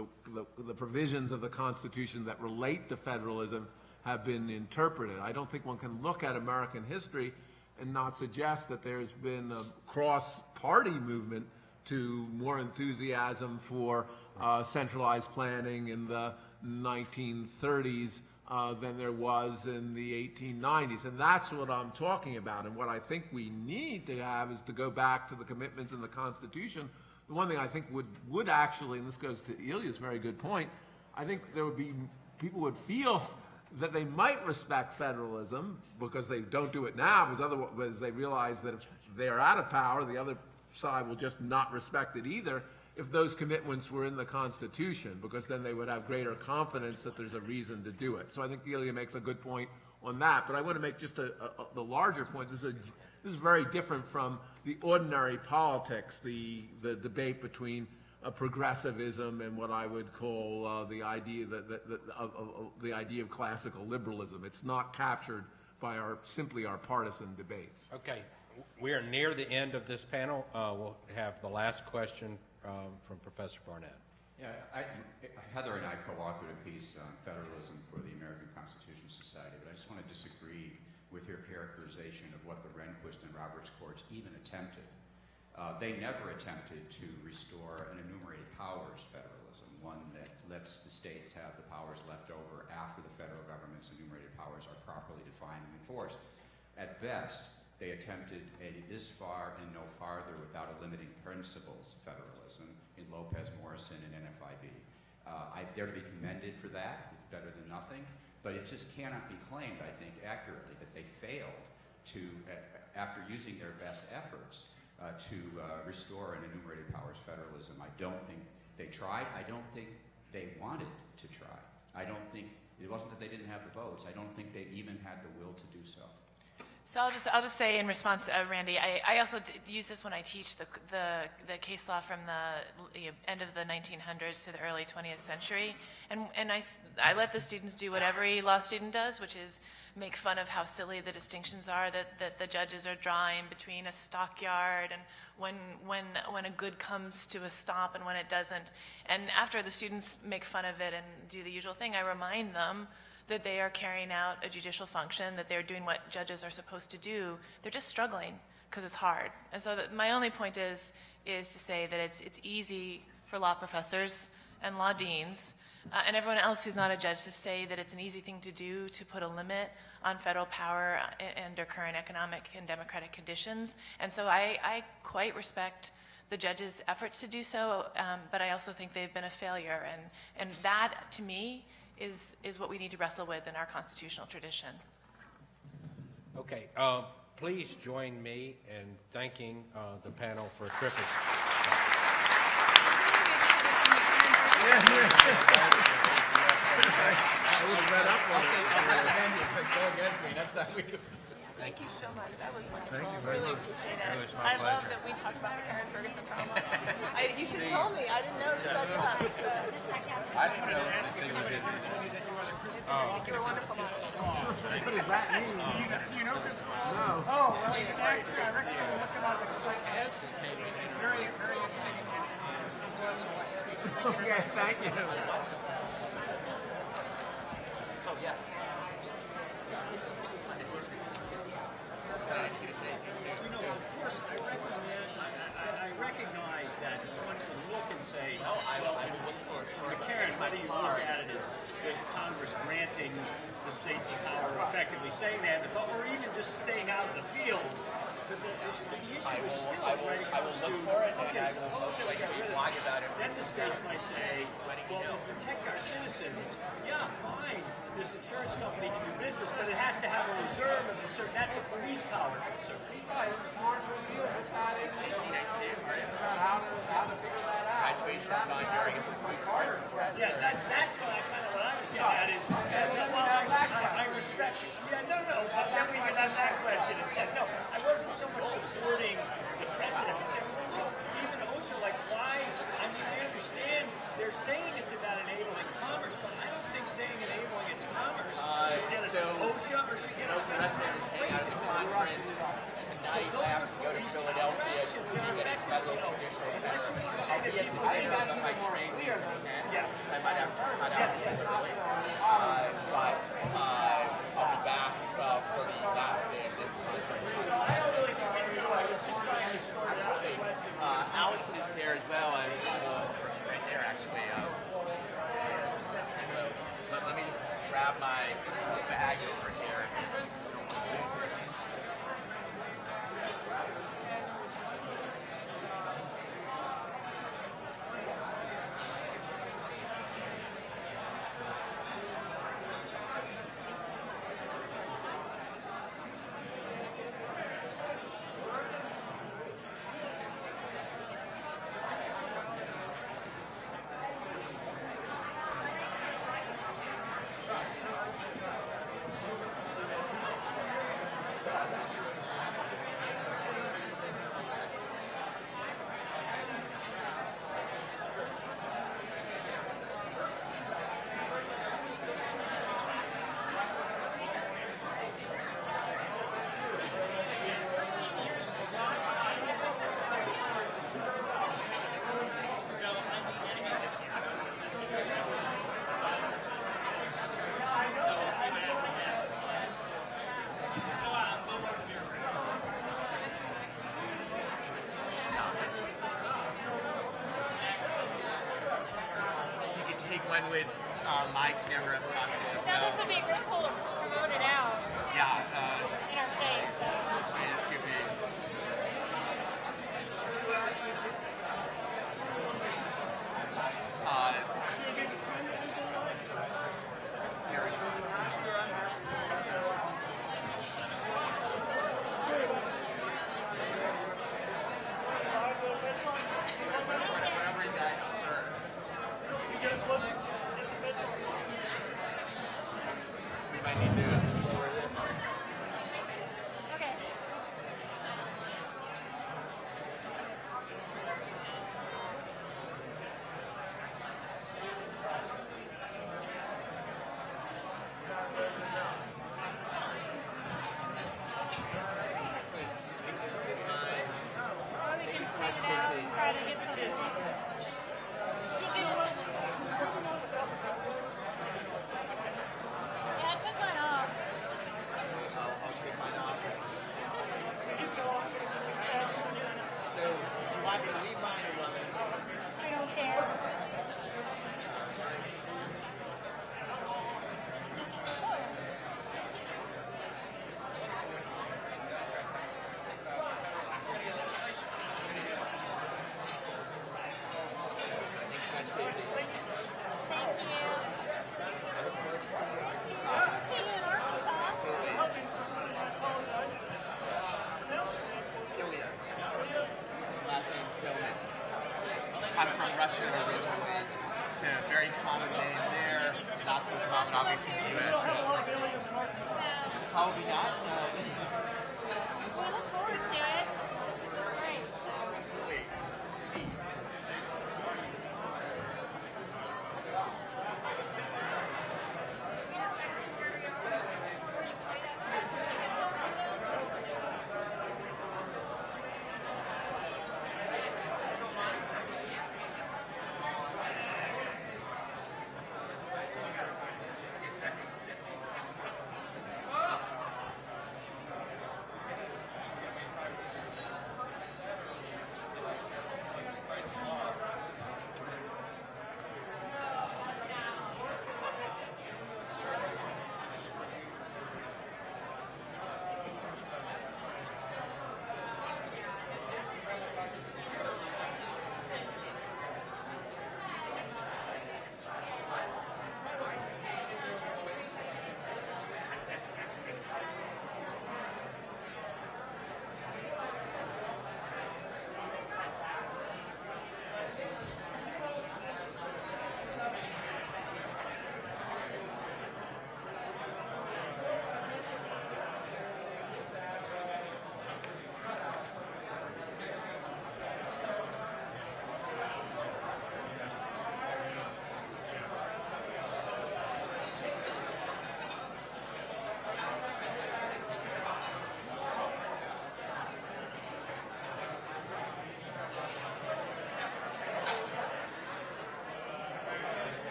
[SPEAKER 1] the provisions of the Constitution that relate to federalism have been interpreted. I don't think one can look at American history and not suggest that there's been a cross-party movement to more enthusiasm for centralized planning in the 1930s than there was in the 1890s. And that's what I'm talking about. And what I think we need to have is to go back to the commitments in the Constitution. The one thing I think would actually, and this goes to Ilya's very good point, I think there would be, people would feel that they might respect federalism because they don't do it now, because they realize that if they are out of power, the other side will just not respect it either if those commitments were in the Constitution, because then they would have greater confidence that there's a reason to do it. So I think Ilya makes a good point on that. But I want to make just the larger point. This is very different from the ordinary politics, the debate between progressivism and what I would call the idea the idea of classical liberalism. It's not captured by simply our partisan debates.
[SPEAKER 3] Okay, we are near the end of this panel. We'll have the last question from Professor Barnett.
[SPEAKER 12] Yeah, Heather and I co-authored a piece on federalism for the American Constitution Society, but I just want to disagree with your characterization of what the Rehnquist and Roberts courts even attempted. They never attempted to restore an enumerated powers federalism, one that lets the states have the powers left over after the federal government's enumerated powers are properly defined and enforced. At best, they attempted a this far and no farther without a limiting principles federalism in Lopez, Morrison, and NFIB. They're to be commended for that. It's better than nothing. But it just cannot be claimed, I think, accurately that they failed to, after using their best efforts, to restore an enumerated powers federalism. I don't think they tried. I don't think they wanted to try. I don't think, it wasn't that they didn't have the votes, I don't think they even had the will to do so.
[SPEAKER 2] So I'll just say in response to Randy, I also use this when I teach the case law from the end of the 1900s to the early 20th century, and I let the students do what every law student does, which is make fun of how silly the distinctions are that the judges are drawing between a stockyard and when a good comes to a stop and when it doesn't. And after the students make fun of it and do the usual thing, I remind them that they are carrying out a judicial function, that they're doing what judges are supposed to do. They're just struggling because it's hard. And so my only point is to say that it's easy for law professors and law deans and everyone else who's not a judge to say that it's an easy thing to do to put a limit on federal power under current economic and democratic conditions. And so I quite respect the judges' efforts to do so, but I also think they've been a failure. And that, to me, is what we need to wrestle with in our constitutional tradition.
[SPEAKER 3] Okay, please join me in thanking the panel for a terrific.
[SPEAKER 2] Thank you so much. That was wonderful. Thank you very much. Appreciate it. I love that we talked about McCarran-Ferguson for a moment. You should have told me. I didn't notice that.
[SPEAKER 12] I didn't know anything was in
[SPEAKER 2] I think you were wonderful.
[SPEAKER 1] What does that mean?
[SPEAKER 13] Do you know Christopher?
[SPEAKER 1] No.
[SPEAKER 13] Oh, well, he's an actor. I recommend you look him up. It's quite educating. It's very, very interesting and enjoyable to watch his speeches.
[SPEAKER 1] Okay, thank you.
[SPEAKER 4] Oh, yes.
[SPEAKER 8] I recognize that one can look and say, McCarran, whether you look at it as the Congress granting the states the power of effectively saying that, but or even just staying out of the field, the issue is still when it comes to, okay, suppose that we got rid of it, then the states might say, well, to protect our citizens, yeah, fine, this insurance company can do business, but it has to have a reserve of a certain, that's a police power concern.
[SPEAKER 1] Right, commercial deals with that in about how to figure that out.
[SPEAKER 8] Yeah, that's what I kind of what I was getting at is. I respect. Yeah, no. But then we can have that question instead. No, I wasn't so much supporting the precedent. I said, well, even OSHA, like why? I mean, I understand they're saying it's about enabling commerce, but I don't think saying enabling it's commerce should get us OSHA or should get us.
[SPEAKER 14] Tonight I have to go to Philadelphia to speak at a federal judicial session. I'll be at the video of my training this weekend, so I might have to cut out early. But I'll be back for the last day of this conference. Absolutely. Allison is here as well. Right there, actually. Let me just grab my bag over here. One with my camera.
[SPEAKER 15] Now this would be a great tool to promote it out.
[SPEAKER 14] Yeah.
[SPEAKER 15] In our state. So.
[SPEAKER 14] This could be.
[SPEAKER 8] Whatever you guys prefer.
[SPEAKER 15] Yeah, I took mine off.
[SPEAKER 14] I'll take mine off. So, you want me to leave mine or want me to?
[SPEAKER 15] I don't care.
[SPEAKER 14] Ilya. Last name Somin. I'm from Russia originally. It's a very common name there. Not so common, obviously, in the U.S. Probably not.
[SPEAKER 15] We look forward to it. This is great. So.
[SPEAKER 14] Absolutely.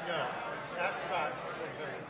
[SPEAKER 13] No, that's Scott. Lieutenant.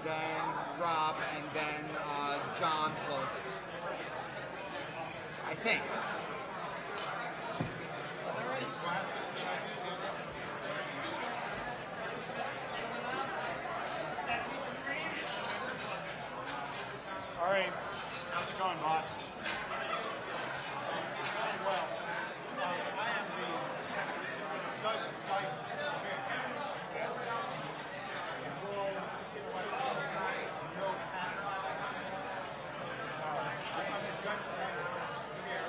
[SPEAKER 14] then Rob, and then John closes. I think.
[SPEAKER 13] Are there any classes that I should go to?
[SPEAKER 16] All right. How's it going, boss?
[SPEAKER 13] Well, I am the judge vice chair. Yes. World intellectual no patent. I'm the judge chair here.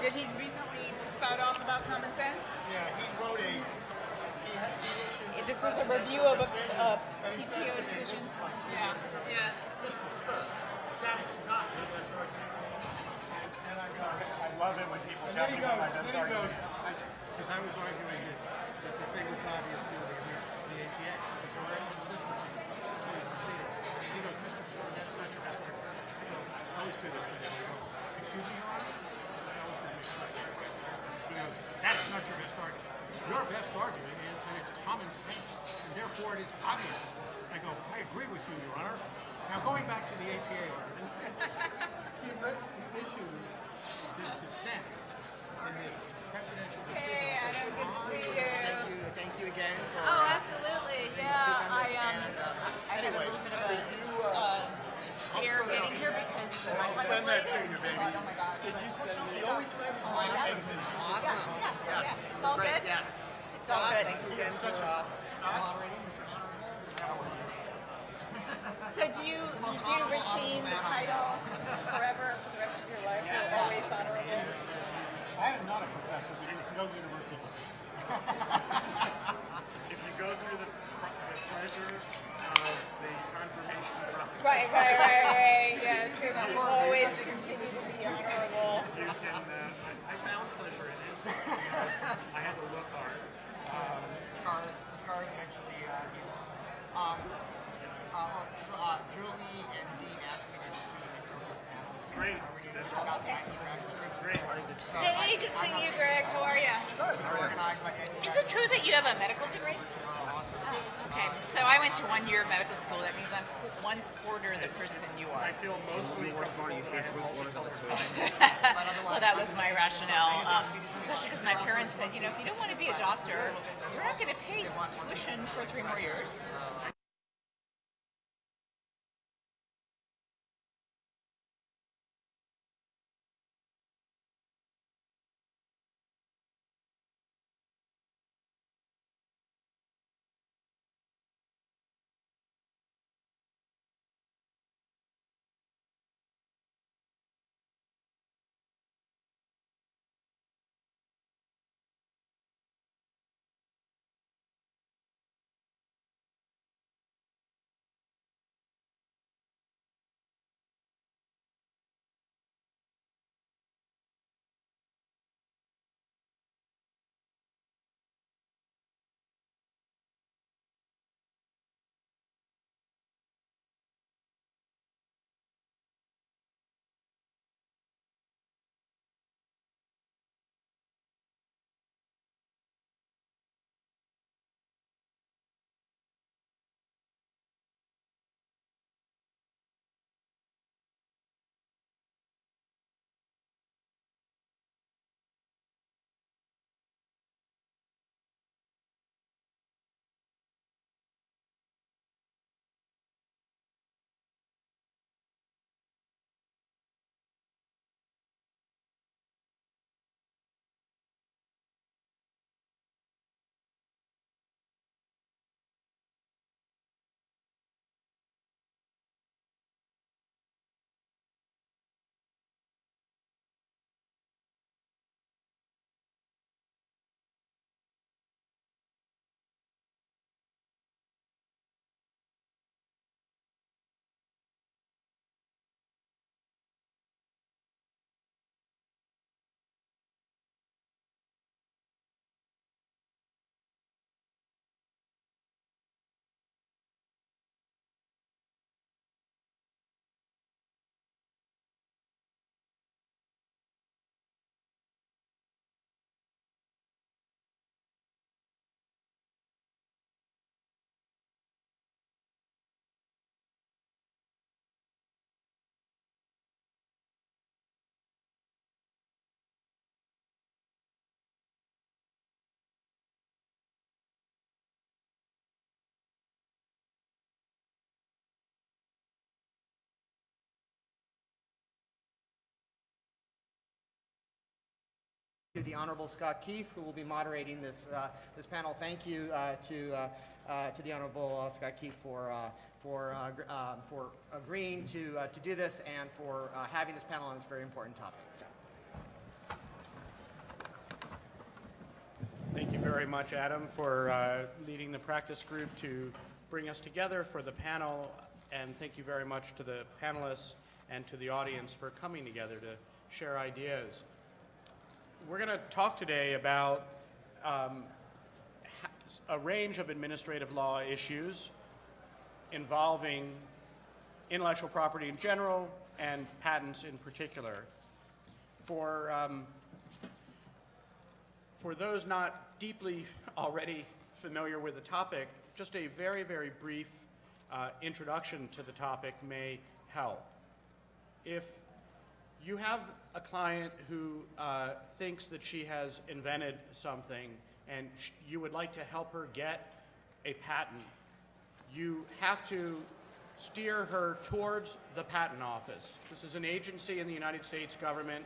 [SPEAKER 2] Did he recently spout off about common sense?
[SPEAKER 13] Yeah, he wrote a.
[SPEAKER 2] This was a review of a PTO decision. Yeah, yeah.
[SPEAKER 13] That is not the best argument. And I go.
[SPEAKER 16] I love it when people
[SPEAKER 13] And
[SPEAKER 16] tell
[SPEAKER 13] then he
[SPEAKER 16] me
[SPEAKER 13] goes.
[SPEAKER 16] my best
[SPEAKER 13] Then he
[SPEAKER 16] argument.
[SPEAKER 13] goes. Because I was arguing that the thing was obvious to the APA. Because there were inconsistencies between the proceedings. And he goes, Mr. Stewart, that's not your best argument. I go, I always do this. I go, excuse me, Your Honor? I always do this. He goes, that is not your best argument. Your best argument is that it's common sense, and therefore it is obvious. I go, I agree with you, Your Honor. Now, going back to the APA argument, he issued this dissent in this presidential decision.
[SPEAKER 2] Hey, Adam, good to see you.
[SPEAKER 14] Thank you again.
[SPEAKER 2] Oh, absolutely. Yeah, I had a little bit of a scare getting here because my flight was late. Oh my God.
[SPEAKER 14] Did you send me? The only time awesome.
[SPEAKER 2] Yeah. It's all good?
[SPEAKER 14] Yes.
[SPEAKER 2] It's all good.
[SPEAKER 14] Thank you again for moderating.
[SPEAKER 2] So do you retain the title forever for the rest of your life? Or always honorable?
[SPEAKER 13] I am not a professor, but it was no university.
[SPEAKER 16] If you go through the pleasure of the confirmation process.
[SPEAKER 2] Right. Yes, so you always continue to be honorable.
[SPEAKER 16] You can, I found pleasure in it. I had to look hard.
[SPEAKER 14] The scars eventually heal. Julie and Dean asked me to do an intro for the panel.
[SPEAKER 16] Great.
[SPEAKER 14] Great.
[SPEAKER 2] Hey, good seeing you, Greg. How are you? Is it true that you have a medical degree?
[SPEAKER 14] Awesome.
[SPEAKER 2] Okay, so I went to 1 year of medical school. That means I'm 1/4 the person you are.
[SPEAKER 16] I feel mostly comfortable.
[SPEAKER 2] Well, that was my rationale, especially because my parents said, if you don't want to be a doctor, we're not going to pay tuition for 3 more years.
[SPEAKER 14] The Honorable Scott Keefe, who will be moderating this panel. Thank you to the Honorable Scott Keefe for agreeing to do this and for having this panel on this very important topic. So.
[SPEAKER 16] very much, Adam, for leading the practice group to bring us together for the panel, and thank you very much to the panelists and to the audience for coming together to share ideas. We're going to talk today about a range of administrative law issues involving intellectual property in general and patents in particular. For those not deeply already familiar with the topic, just a very, very brief introduction to the topic may help. If you have a client who thinks that she has invented something and you would like to help her get a patent, you have to steer her towards the Patent Office. This is an agency in the United States government,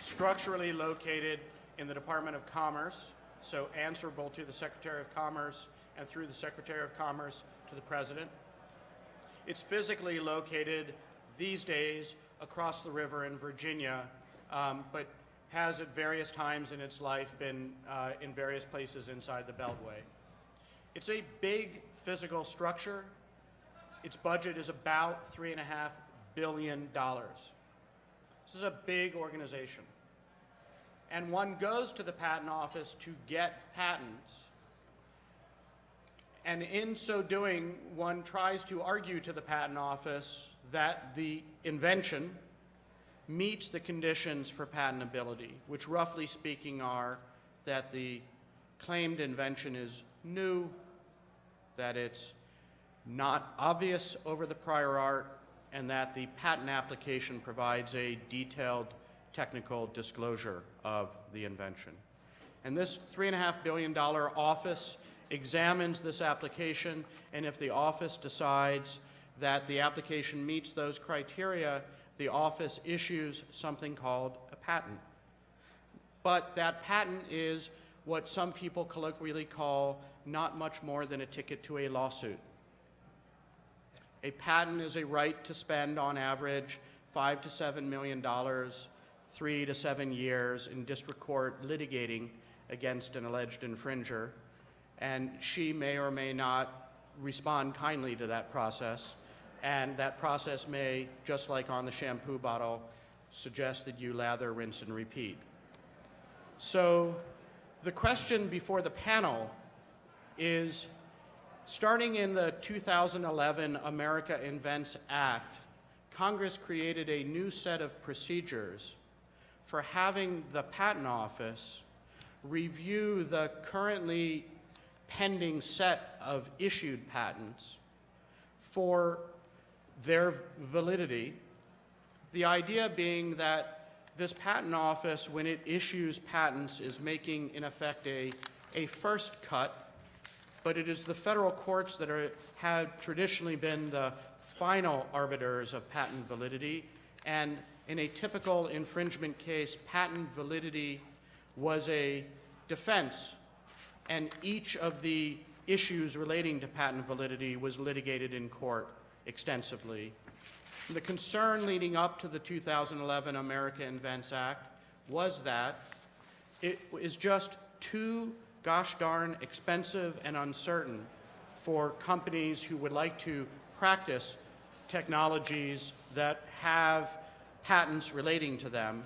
[SPEAKER 16] structurally located in the Department of Commerce, so answerable to the Secretary of Commerce and through the Secretary of Commerce to the President. It's physically located these days across the river in Virginia, but has at various times in its life been in various places inside the Beltway. It's a big physical structure. Its budget is about $3.5 billion. This is a big organization. And one goes to the Patent Office to get patents. And in so doing, one tries to argue to the Patent Office that the invention meets the conditions for patentability, which roughly speaking are that the claimed invention is new, that it's not obvious over the prior art, and that the patent application provides a detailed technical disclosure of the invention. And this $3.5 billion office examines this application, and if the office decides that the application meets those criteria, the office issues something called a patent. But that patent is what some people colloquially call not much more than a ticket to a lawsuit. A patent is a right to spend, on average, $5 to $7 million, 3 to 7 years in district court litigating against an alleged infringer, and she may or may not respond kindly to that process. And that process may, just like on the shampoo bottle, suggest that you lather, rinse, and repeat. So the question before the panel is, starting in the 2011 America Invents Act, Congress created a new set of procedures for having the Patent Office review the currently pending set of issued patents for their validity. The idea being that this Patent Office, when it issues patents, is making, in effect, a first cut, but it is the federal courts that have traditionally been the final arbiters of patent validity, and in a typical infringement case, patent validity was a defense, and each of the issues relating to patent validity was litigated in court extensively. The concern leading up to the 2011 America Invents Act was that it is just too gosh darn expensive and uncertain for companies who would like to practice technologies that have patents relating to them.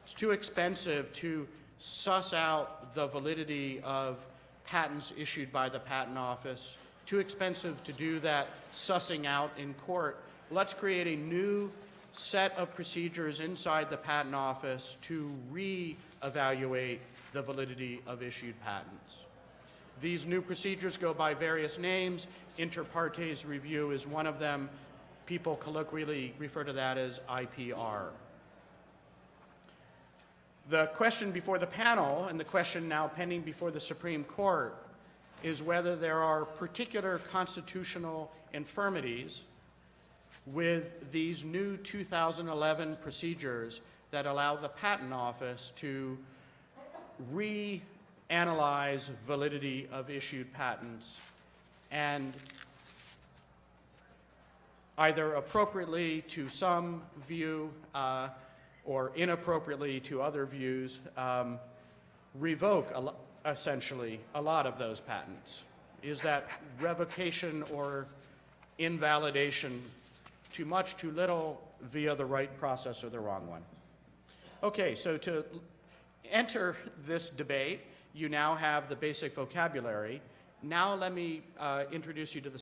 [SPEAKER 16] It's too expensive to suss out the validity of patents issued by the Patent Office, too expensive to do that sussing out in court. Let's create a new set of procedures inside the Patent Office to re-evaluate the validity of issued patents. These new procedures go by various names. Inter partes review is one of them. People colloquially refer to that as IPR. The question before the panel, and the question now pending before the Supreme Court, is whether there are particular constitutional infirmities with these new 2011 procedures that allow the Patent Office to reanalyze validity of issued patents and either appropriately to some view or inappropriately to other views, revoke essentially, a lot of those patents? Is that revocation or invalidation too much, too little, via the right process or the wrong one? Okay, so to enter this debate, you now have the basic vocabulary. Now let me introduce you to the